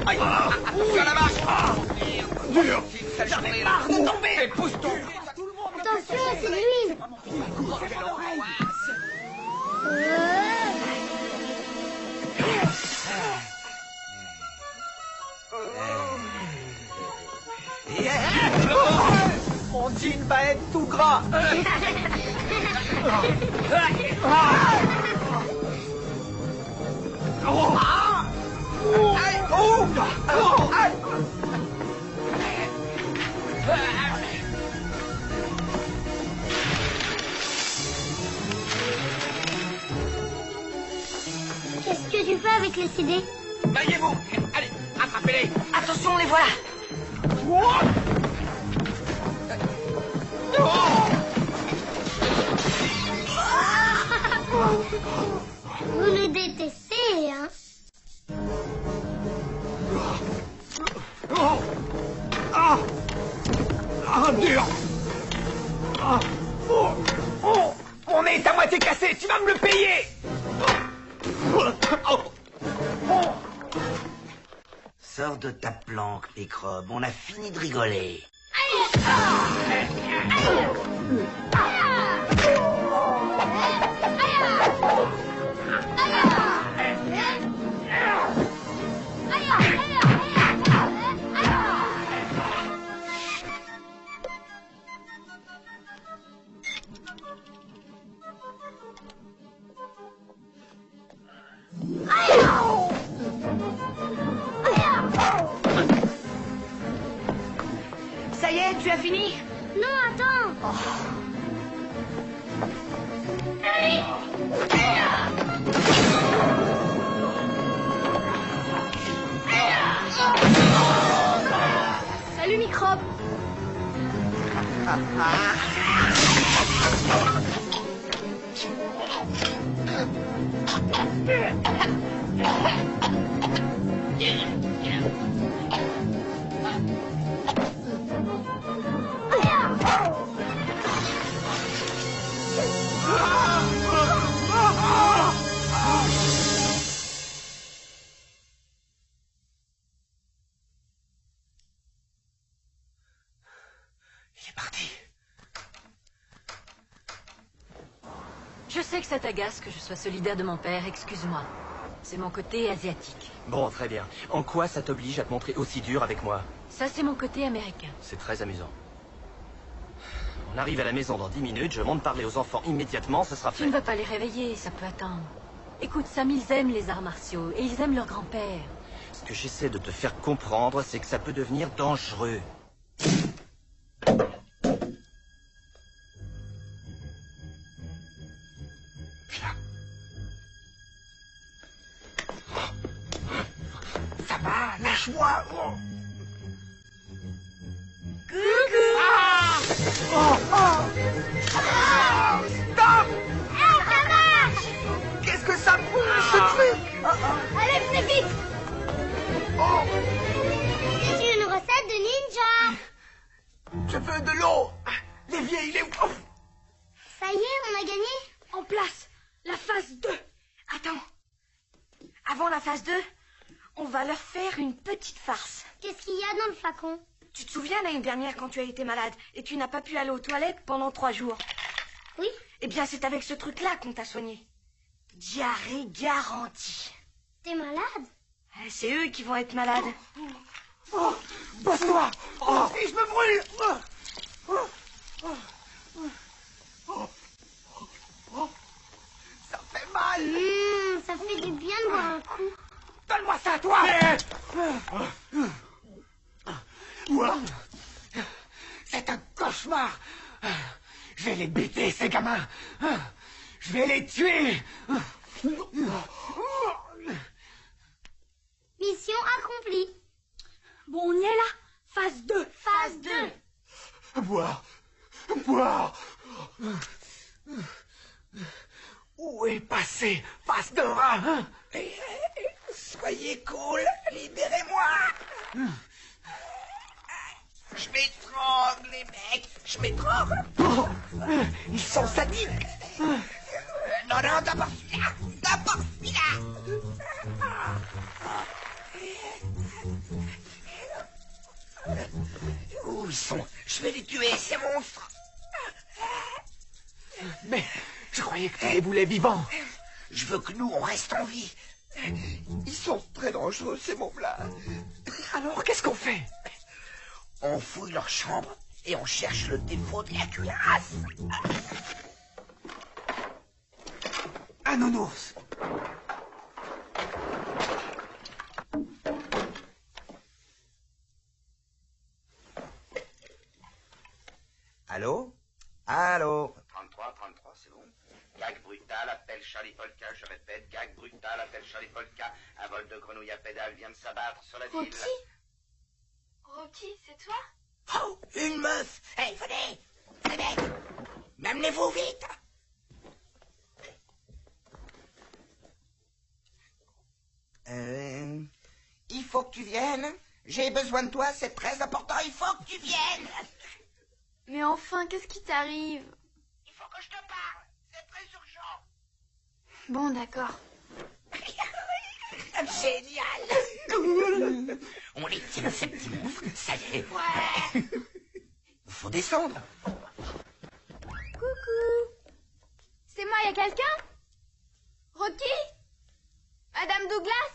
Aïe. Tu as la marche. Dur. J'en ai marre de tomber. Pousse-toi. Attention, c'est lui. Mon jean va être tout gras. Qu'est-ce que tu fais avec les CD? Maillez-vous. Allez, attrapez-les. Attention, les voilà! Vous nous détestez, hein? Dur. Mon nez est à moitié cassé. Tu vas me le payer. Sors de ta planque, microbe. On a fini de rigoler. Ça y est, tu as fini? Non, attends. Salut, microbe. Il est parti. Je sais que ça t'agace que je sois solidaire de mon père, excuse-moi. C'est mon côté asiatique. Bon, très bien. En quoi ça t'oblige à te montrer aussi dur avec moi? Ça, c'est mon côté américain. C'est très amusant. On arrive à la maison dans 10 minutes, je monte parler aux enfants immédiatement, ce sera fait. Tu ne vas pas les réveiller, ça peut attendre. Écoute, Sam, ils aiment les arts martiaux et ils aiment leur grand-père. Ce que j'essaie de te faire comprendre, c'est que ça peut devenir dangereux. Ça va, lâche-moi. Coucou. Ah oh, oh. Ah, stop. Hey, ça marche. Qu'est-ce que ça bouge, ce truc? Allez, venez vite. Oh. C'est une recette de ninja. Je veux de l'eau. L'évier, il est où? Ça y est, on a gagné. En place, la phase 2. Attends. Avant la phase 2, on va leur faire une petite farce. Qu'est-ce qu'il y a dans le flacon? Tu te souviens l'année dernière quand tu as été malade et tu n'as pas pu aller aux toilettes pendant 3 jours? Oui. Eh bien, c'est avec ce truc-là qu'on t'a soigné. Diarrhée garantie. T'es malade? C'est eux qui vont être malades. Oh, passe-moi. Oh, et je me brûle. Ça fait mal. Ça fait du bien de boire un coup. Donne-moi ça, toi. Ouah. C'est un cauchemar. Je vais les buter, ces gamins. Je vais les tuer. Mission accomplie. Bon, on y est là. Phase 2. Phase 2. Boire. Boire. Où est passé Pastora? Soyez cool, libérez-moi. Je m'étrangle, les mecs, je m'étrangle. Ils sont sadiques. Non, d'abord celui-là, d'abord celui-là. Où ils sont? Je vais les tuer, ces monstres. Mais je croyais que tu les voulais vivants. Je veux que nous, on reste en vie. Ils sont très dangereux, ces mômes-là. Alors, qu'est-ce qu'on fait? On fouille leur chambre et on cherche le défaut de la cuirasse. Un nounours. Allô? Allô? 33, c'est bon. Gag brutal, appelle Charlie Polka, je répète, gag brutal, appelle Charlie Polka. Un vol de grenouille à pédale vient de s'abattre sur la ville. Rocky, c'est toi? Oh, une meuf. Hey, venez. Les mecs, m'amenez-vous vite. Il faut que tu viennes. J'ai besoin de toi, c'est très important, il faut que tu viennes. Mais enfin, qu'est-ce qui t'arrive? Il faut que je te parle, c'est très urgent. Bon, d'accord. Génial. On les tient, ces petits monstres, ça y est. Ouais. Faut descendre. Coucou. C'est moi, y a quelqu'un? Rocky? Madame Douglas?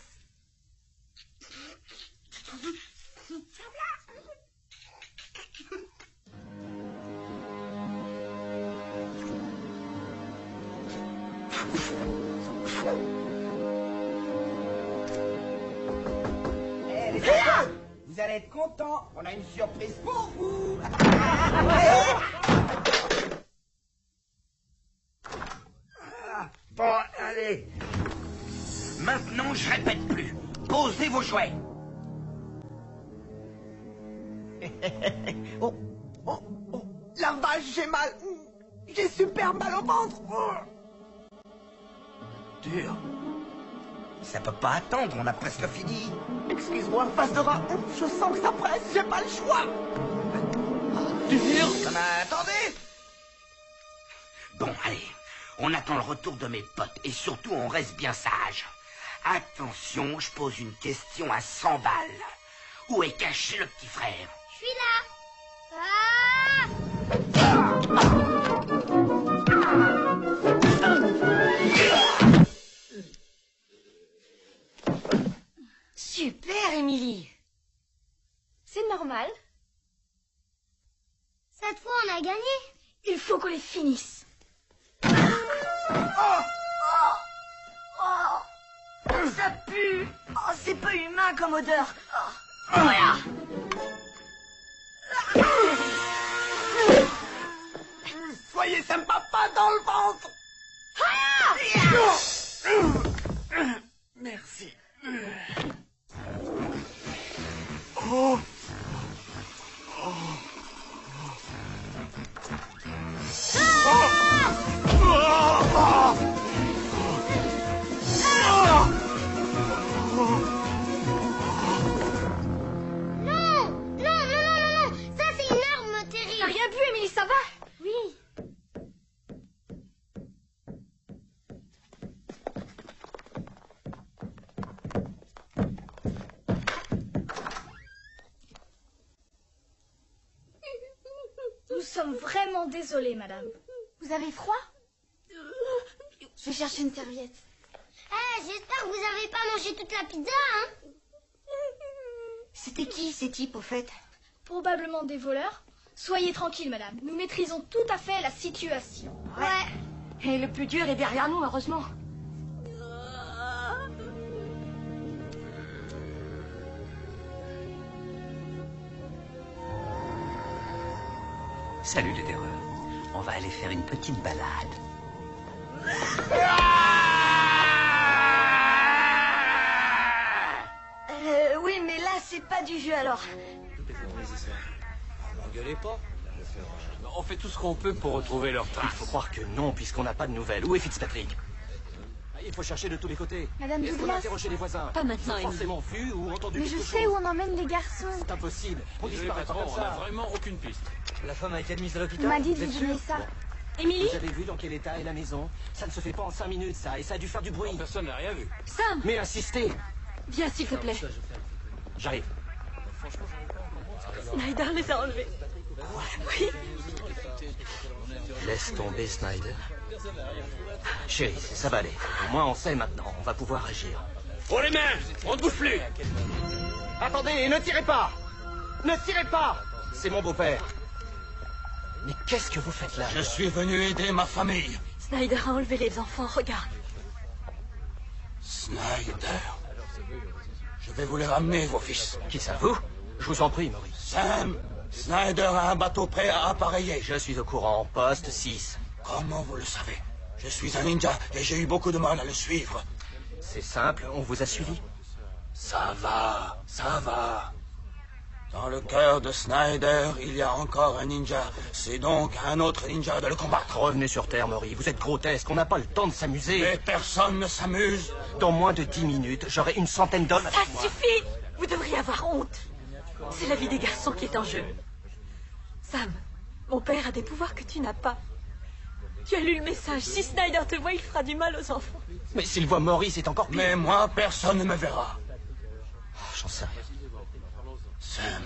Les gars, vous allez être contents, on a une surprise pour vous. Bon, allez. Maintenant, je répète plus. Posez vos jouets. Oh, oh, oh. La vache, j'ai mal. J'ai super mal au ventre. Dur. Ça peut pas attendre, on a presque fini. Excuse-moi, face de rat. Je sens que ça presse, j'ai pas le choix. Dur. Attendez. Bon, allez. On attend le retour de mes potes et surtout on reste bien sage. Attention, je pose une question à 100 balles. Où est caché le petit frère? Je suis là. Ah! a gagné. Il faut qu'on les finisse. Ça pue. Oh, c'est pas humain comme odeur. Voilà. Soyez sympa, pas dans le ventre. Merci. Oh. Ça va? Oui. Nous sommes vraiment désolés, madame. Vous avez froid? Je vais chercher une serviette. J'espère que vous n'avez pas mangé toute la pizza, hein? C'était qui ces types, au fait? Probablement des voleurs. Soyez tranquille, madame. Nous maîtrisons tout à fait la situation. Ouais. Et le plus dur est derrière nous, heureusement. Salut les terreurs. On va aller faire une petite balade. Oui, mais là, c'est pas du jeu, alors. N'engueulez pas. On fait tout ce qu'on peut pour retrouver leur trace. Il faut croire que non, puisqu'on n'a pas de nouvelles. Où est Fitzpatrick? Il faut chercher de tous les côtés. Madame Est-ce qu'on a Douglas. interrogé les voisins? Pas maintenant, Ils ont forcément vu ou entendu Mais quelque je chose. sais où on emmène les garçons. C'est impossible. On disparaît pas comme On ça. n'a vraiment aucune piste. La femme a été admise à On l'hôpital. m'a dit de Vous êtes vous sûr? donner ça. Émilie? Vous avez vu dans quel état est la maison? Ça ne se fait pas en 5 minutes, ça. Et ça a dû faire du bruit. Personne n'a rien vu. Sam, Mais insistez. viens s'il te plaît. J'arrive. Snyder les a enlevés. Oui. Laisse tomber Snyder. Chérie, ça va aller. Au moins on sait maintenant. On va pouvoir agir. Oh les mains! On ne bouge plus! Attendez, ne tirez pas! Ne tirez pas! C'est mon beau-père. Mais qu'est-ce que vous faites là? Je suis venu aider ma famille. Snyder a enlevé les enfants, regarde. Snyder. Je vais vous les ramener, vos fils. Qui ça, vous? Je vous en prie, Maurice. Sam, Snyder a un bateau prêt à appareiller. Je suis au courant, poste 6. Comment vous le savez? Je suis un ninja et j'ai eu beaucoup de mal à le suivre. C'est simple, on vous a suivi. Ça va, ça va. Dans le cœur de Snyder, il y a encore un ninja. C'est donc un autre ninja de le combattre. Revenez sur Terre, Maurice. Vous êtes grotesque, on n'a pas le temps de s'amuser. Mais personne ne s'amuse. Dans moins de 10 minutes, j'aurai une centaine d'hommes. Ça suffit. Vous devriez avoir honte. C'est la vie des garçons qui est en jeu. Sam, mon père a des pouvoirs que tu n'as pas. Tu as lu le message. Si Snyder te voit, il fera du mal aux enfants. Mais s'il voit Maurice, c'est encore pire. Mais moi, personne ne me verra. J'en sais rien. Sam,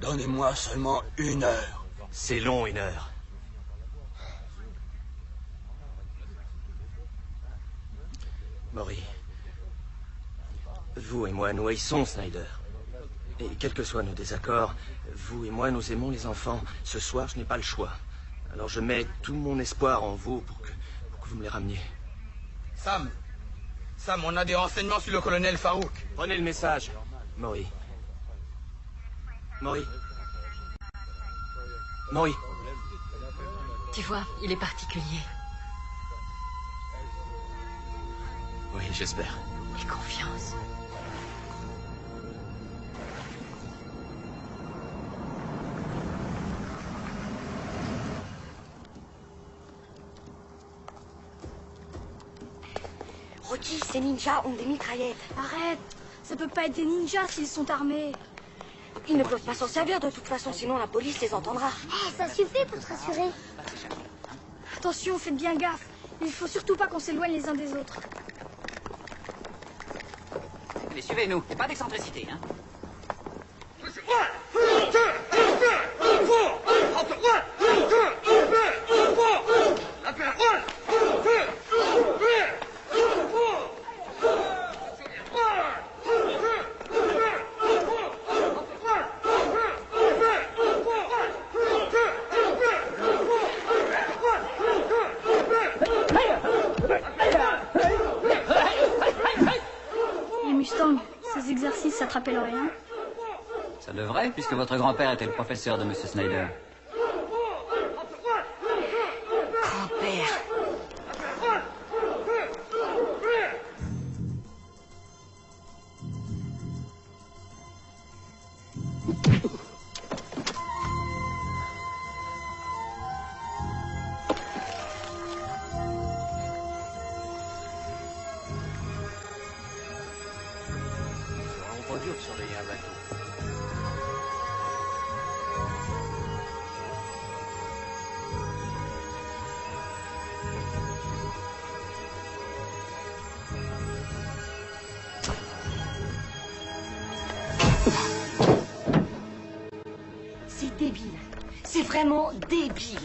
donnez-moi seulement 1 heure. C'est long, 1 heure. Maurice, vous et moi, nous haïssons Snyder. Et quels que soient nos désaccords, vous et moi, nous aimons les enfants. Ce soir, je n'ai pas le choix. Alors je mets tout mon espoir en vous pour que vous me les rameniez. Sam, on a des renseignements sur le colonel Farouk. Prenez le message, Maurice. Maurice. Maurice. Tu vois, il est particulier. Oui, j'espère. Aie confiance. Rocky, ces ninjas ont des mitraillettes. Arrête. Ça peut pas être des ninjas s'ils sont armés. Ils ne peuvent pas s'en servir de toute façon, sinon la police les entendra. Ça suffit pour te rassurer. Attention, faites bien gaffe. Il faut surtout pas qu'on s'éloigne les uns des autres. Allez, suivez-nous. Il n'y a pas d'excentricité, hein. rattraper l'Orient? Ça devrait, puisque votre grand-père était le professeur de Monsieur Snyder. Grand-père. C'est dur de surveiller un bateau. C'est débile. C'est vraiment débile.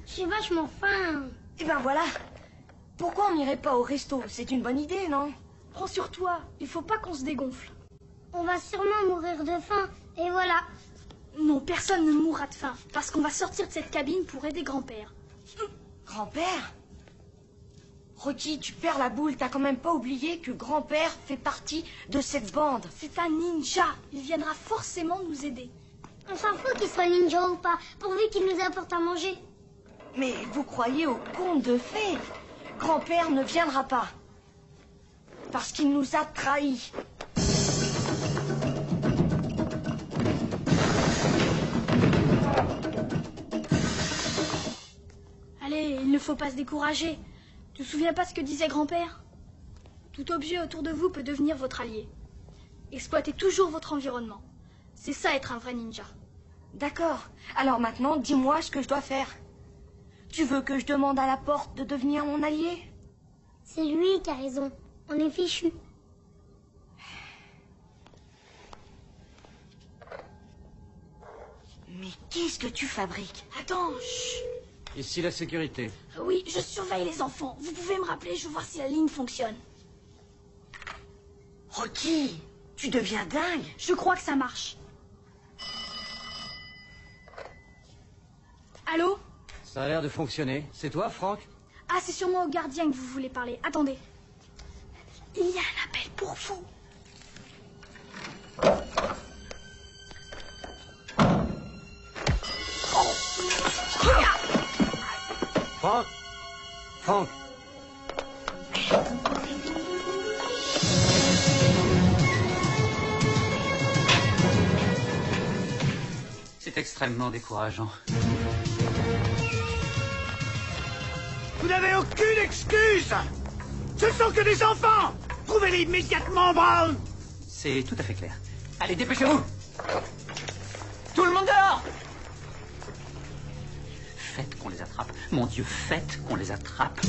J'ai vachement faim. Eh ben voilà. Pourquoi on n'irait pas au resto? C'est une bonne idée, non? Prends sur toi, il faut pas qu'on se dégonfle. On va sûrement mourir de faim. Et voilà. Non, personne ne mourra de faim, parce qu'on va sortir de cette cabine pour aider grand-père. Grand-père? Rocky, tu perds la boule. T'as quand même pas oublié que grand-père fait partie de cette bande. C'est un ninja. Il viendra forcément nous aider. On s'en fout qu'il soit ninja ou pas, pourvu qu'il nous apporte à manger. Mais vous croyez au conte de fées? Grand-père ne viendra pas. Parce qu'il nous a trahis. Allez, il ne faut pas se décourager. Tu te souviens pas ce que disait grand-père? Tout objet autour de vous peut devenir votre allié. Exploitez toujours votre environnement. C'est ça être un vrai ninja. D'accord. Alors maintenant, dis-moi ce que je dois faire. Tu veux que je demande à la porte de devenir mon allié? C'est lui qui a raison. On est fichu. Mais qu'est-ce que tu fabriques? Attends, chut. Ici la sécurité. Oui, je surveille les enfants. Vous pouvez me rappeler, je veux voir si la ligne fonctionne. Rocky, tu deviens dingue. Je crois que ça marche. Allô? Ça a l'air de fonctionner. C'est toi, Franck? Ah, c'est sûrement au gardien que vous voulez parler. Attendez. Il y a un appel pour vous. Franck? Franck? C'est extrêmement décourageant. Vous n'avez aucune excuse! Ce ne sont que des enfants! Trouvez-les immédiatement, Brown! C'est tout à fait clair. Allez, dépêchez-vous! Tout le monde dehors! Faites qu'on les attrape. Mon Dieu, faites qu'on les attrape.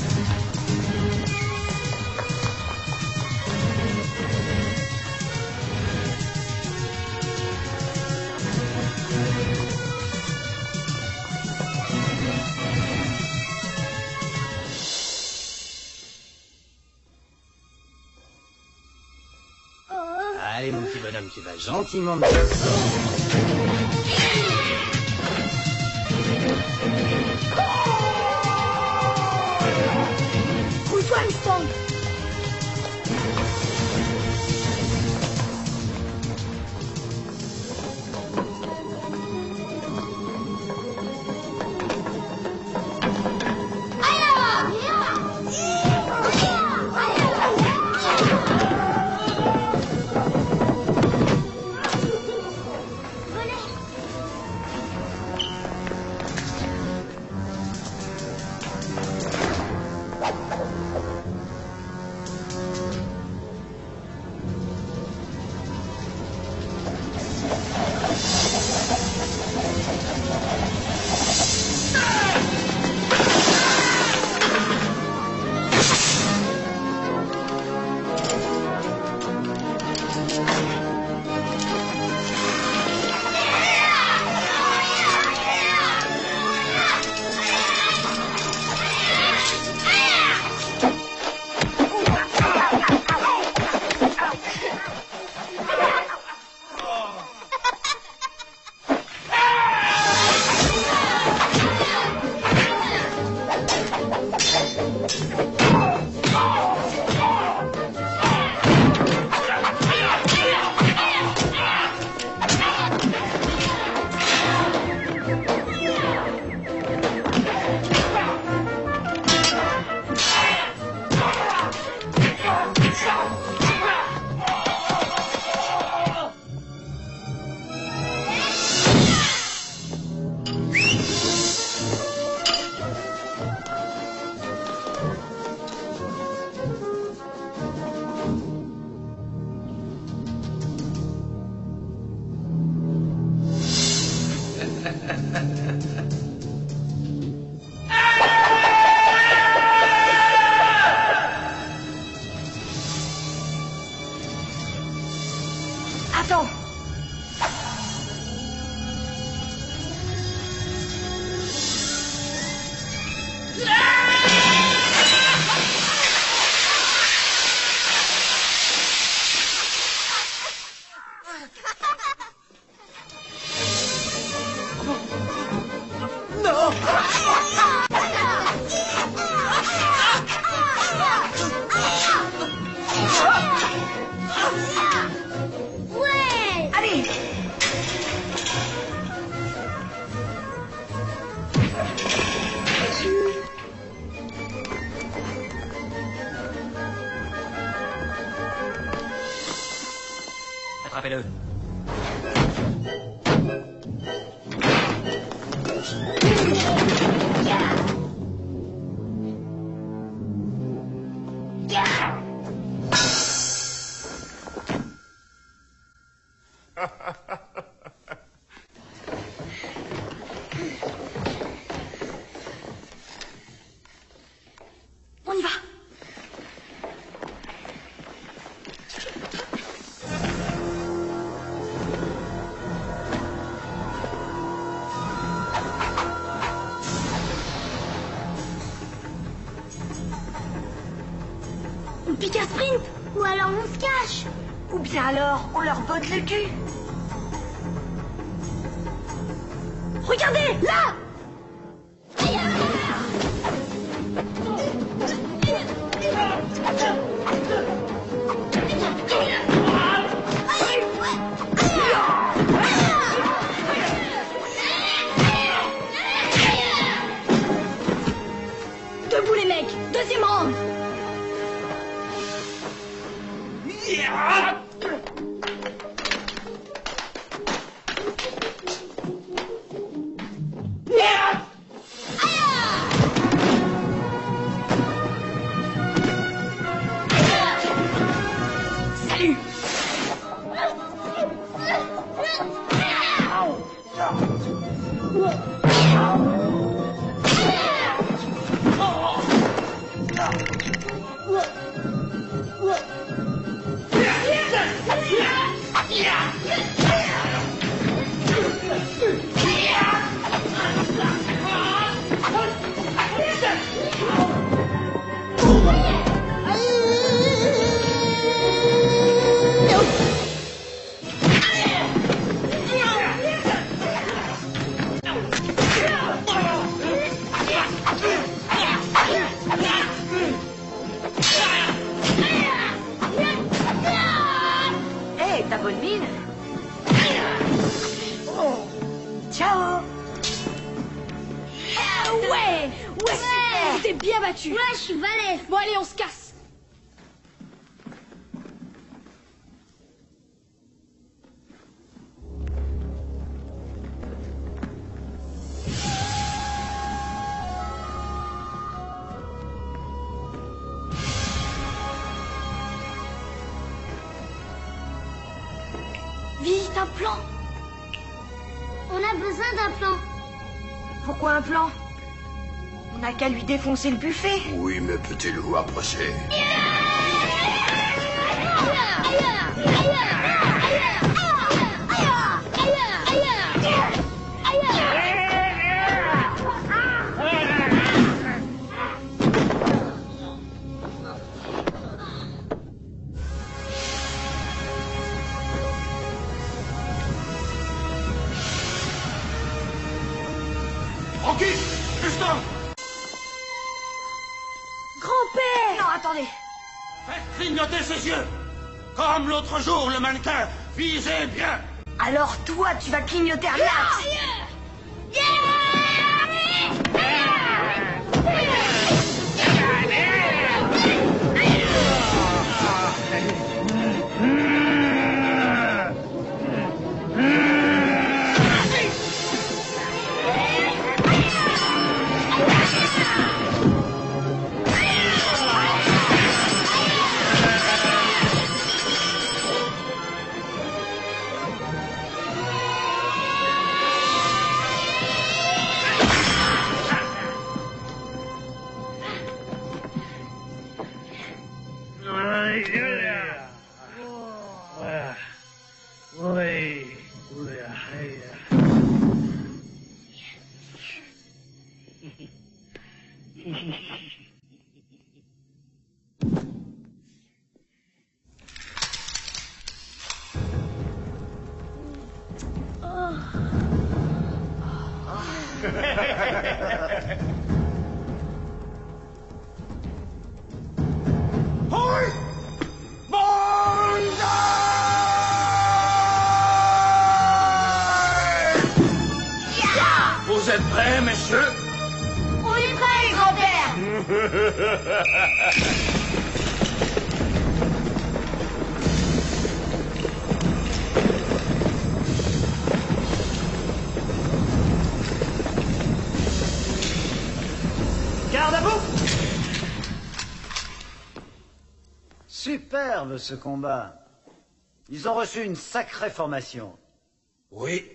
Allez, mon petit bonhomme, tu vas gentiment me... Pousse-toi, Mustang! Attends. Ouais! Allez! Attrapez-le. On y va. On pique un sprint. Ou alors on se cache. Ou bien alors, on leur botte le cul. Regardez, là! Debout les mecs. Deuxième round. Salut! Hé, ta bonne mine? Ciao! Ah ouais. Ouais, super. Tu t'es bien battu. Ouais, je suis balèze. Bon allez, on se casse. Vite, un plan. On a besoin d'un plan. Pourquoi un plan? On n'a qu'à lui défoncer le buffet. Oui, mais peut-il vous approcher? Rocky! Justin! Grand-père! Non, attendez. Faites clignoter ses yeux! Comme l'autre jour, le mannequin! Visez bien! Alors toi, tu vas clignoter un laps. Vous êtes prêts, messieurs? On est prêts, grand-père. Garde à vous! Superbe ce combat. Ils ont reçu une sacrée formation. Oui.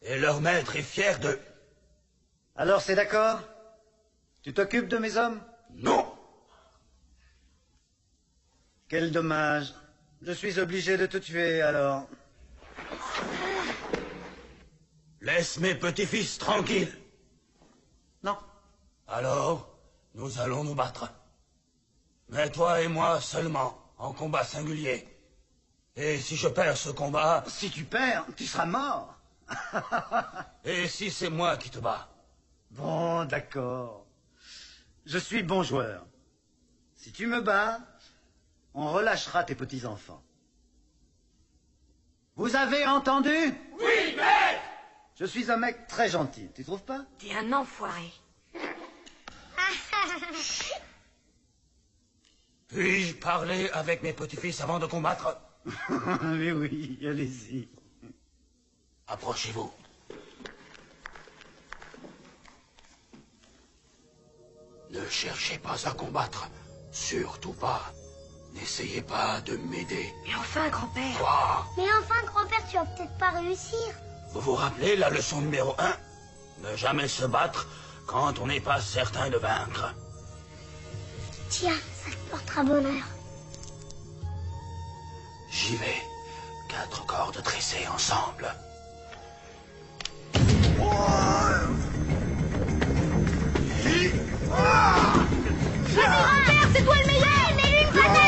Et leur maître est fier d'eux. Alors c'est d'accord? Tu t'occupes de mes hommes? Non. Quel dommage. Je suis obligé de te tuer alors. Laisse mes petits-fils tranquilles. Non. Alors, nous allons nous battre. Mais toi et moi seulement, en combat singulier. Et si je perds ce combat... Si tu perds, tu seras mort. Et si c'est moi qui te bats? Bon, d'accord. Je suis bon joueur. Si tu me bats, on relâchera tes petits-enfants. Vous avez entendu? Oui, maître! Je suis un mec très gentil, tu trouves pas? T'es un enfoiré. Puis-je parler avec mes petits-fils avant de combattre? Oui, oui, allez-y. Approchez-vous. Ne cherchez pas à combattre. Surtout pas. N'essayez pas de m'aider. Mais enfin, grand-père. Quoi? Mais enfin, grand-père, tu vas peut-être pas réussir. Vous vous rappelez la leçon numéro 1? Ne jamais se battre quand on n'est pas certain de vaincre. Tiens, ça te portera bonheur. J'y vais. 4 cordes tressées ensemble. Vas-y, grand-père, c'est toi le meilleur! Mets-lui une patate!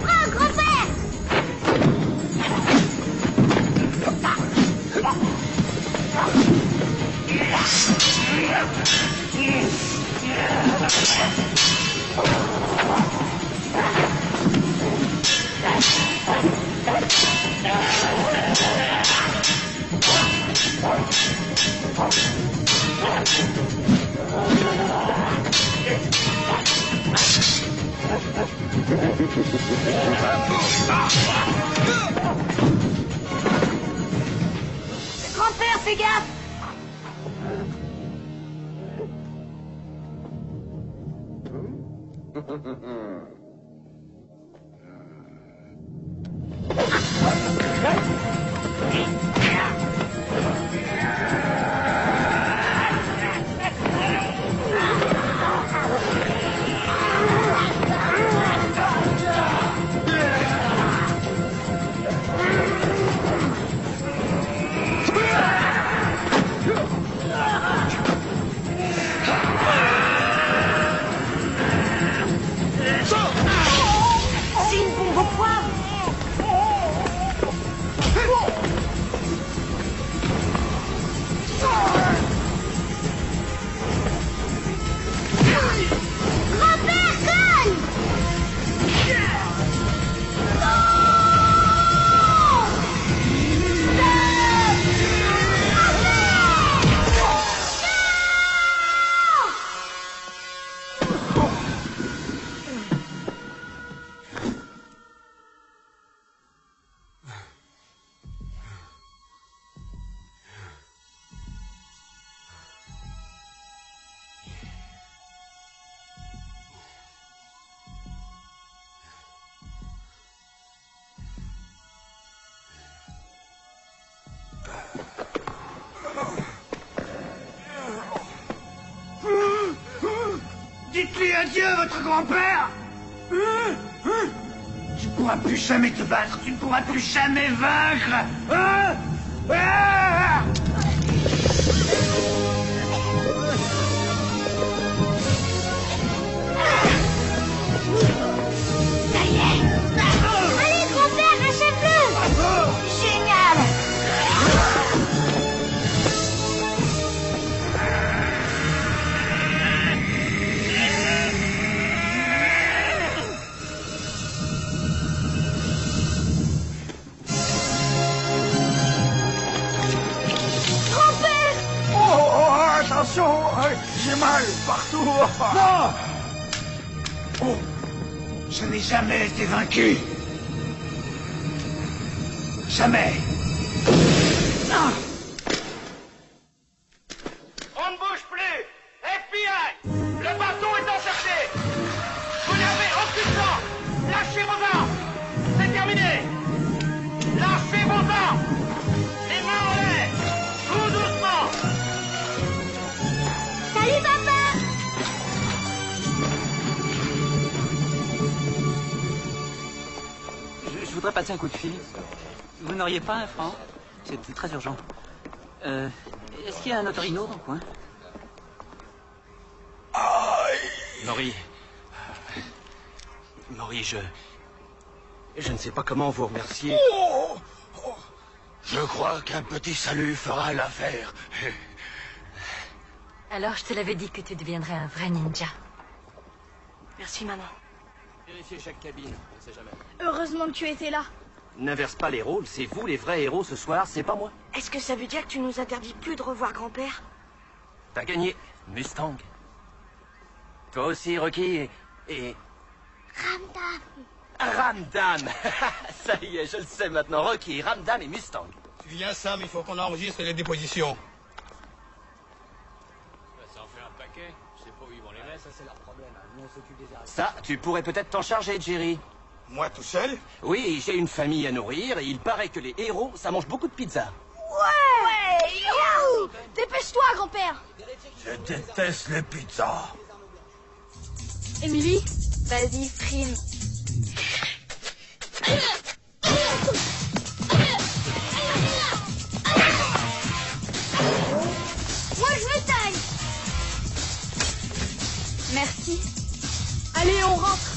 Prends, grand-père! Grand-père, fais gaffe! Go! Dites-lui adieu, votre grand-père. Tu ne pourras plus jamais te battre, tu ne pourras plus jamais vaincre. Allez, grand-père, achève-le. Génial. Attention, j'ai mal partout. Non. Oh, je n'ai jamais été vaincu. Jamais. Non. On ne bouge plus. FBI, le bateau est encerclé. Vous n'avez aucune chance. Lâchez vos armes. C'est terminé. Lâchez vos armes. Les mains en l'air. Tout doucement. Salut, papa. Je voudrais passer un coup de fil. Vous n'auriez pas un franc? C'est très urgent. Est-ce qu'il y a un Otorino dans le coin? Maury, je ne sais pas comment vous remercier. Je crois qu'un petit salut fera l'affaire. Alors, je te l'avais dit que tu deviendrais un vrai ninja. Merci, maman. Vérifiez chaque cabine, on ne sait jamais. Heureusement que tu étais là. N'inverse pas les rôles, c'est vous les vrais héros ce soir, c'est pas moi. Est-ce que ça veut dire que tu nous interdis plus de revoir grand-père? T'as gagné, Mustang. Toi aussi, Rocky, et... Ramdam. Ça y est, je le sais maintenant. Rocky, Ramdam et Mustang. Viens, Sam, il faut qu'on enregistre les dépositions. Ça en fait un paquet. Je sais pas où ils vont les mettre. Ça, c'est leur problème. Nous, on s'occupe des arrêts. Ça, tu pourrais peut-être t'en charger, Jerry. Moi tout seul? Oui, j'ai une famille à nourrir et il paraît que les héros, ça mange beaucoup de pizza. Ouais. Youhou. Dépêche-toi, grand-père. Je déteste les pizzas. Émilie, Vas-y, frime. Moi, je me taille. merci. Allez, on rentre.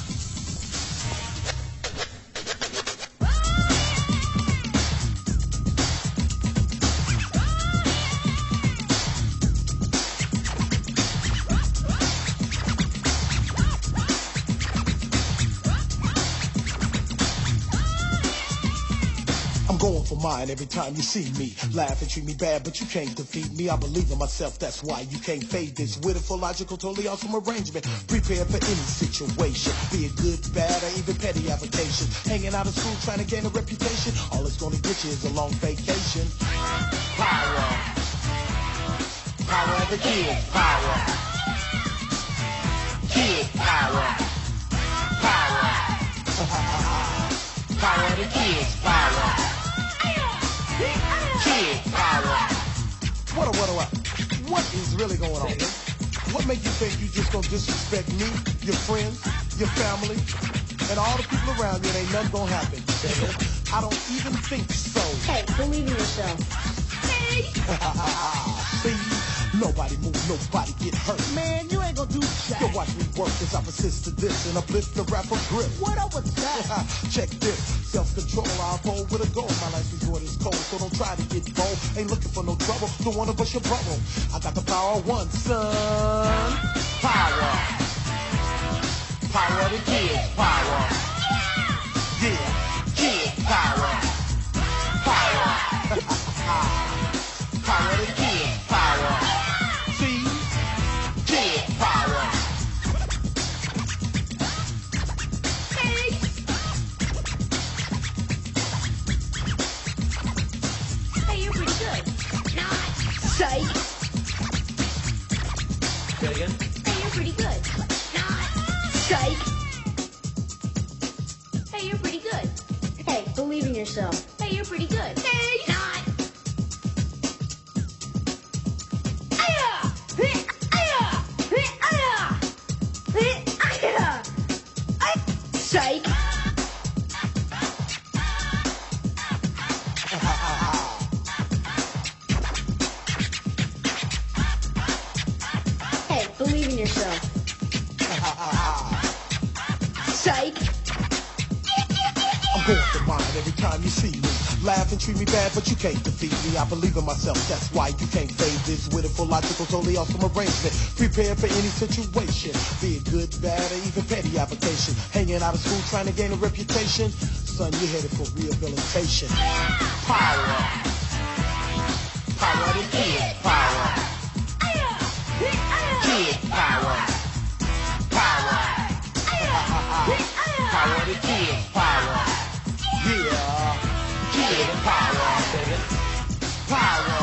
Going for mine every time you see me. Laugh and treat me bad, but you can't defeat me. I believe in myself, that's why you can't fade this. Wittiful, logical, totally awesome arrangement. Prepared for any situation. Be it good, bad, or even petty application. Hanging out of school trying to gain a reputation. All it's gonna get you is a long vacation. Power. Power of the kids. Power. Kid power. Power. Power of the kids. Power. Kid power. What is really going on? What make you think you just gonna disrespect me, your friends, your family, and all the people around you? And ain't nothing gonna happen. I don't even think so. Hey, believe in yourself. Hey! See? Nobody move, nobody get hurt. Man, you ain't gonna do that. Yo, watch me work as I persist to this and uplift the rapper grip. What up with that? Check this. Self-control, I'll roll with a goal. My life is what is cold, so don't try to get bold. Ain't looking for no trouble, don't wanna bust your bubble. I got the power of one, son. Power. Power of the kids, power. Yeah, kid power. Power. Power of the kids, power. See? Kid power. Hey, you're pretty good. Not. Psych. Say it again? Hey, you're pretty good. Not. Psych. Hey, you're pretty good. Hey, believe in yourself. Hey, you're pretty good. Hey, not. yourself. Psych. I'm going to mind every time you see me. Laugh and treat me bad, but you can't defeat me. I believe in myself, that's why you can't fade this. With a full logical, totally awesome arrangement. Prepared for any situation. Be it good, bad, or even petty application. Hanging out of school, trying to gain a reputation. Son, you're headed for rehabilitation. Power. Power to kids. Power. Kids. Power. Power. Power to kids. Power. Yeah. Kid power. Power.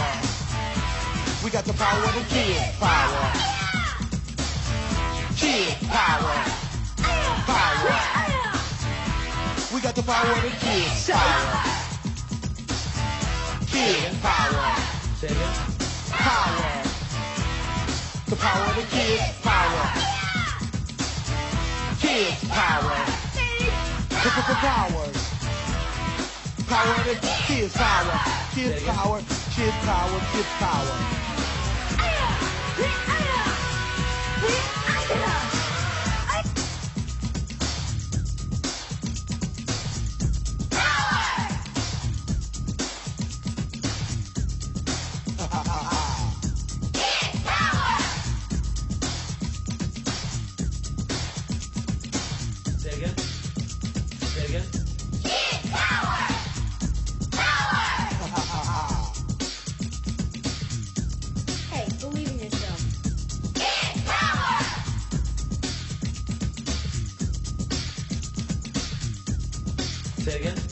We got the power to kids. Power. Kid power. Power. We got the power to kids. Power. Kid power. Power. The power to kids. Power. Kids power. Powers. Power to kids power. Kids power. Kids power. Kids power. Hey, believe in yourself. Say again.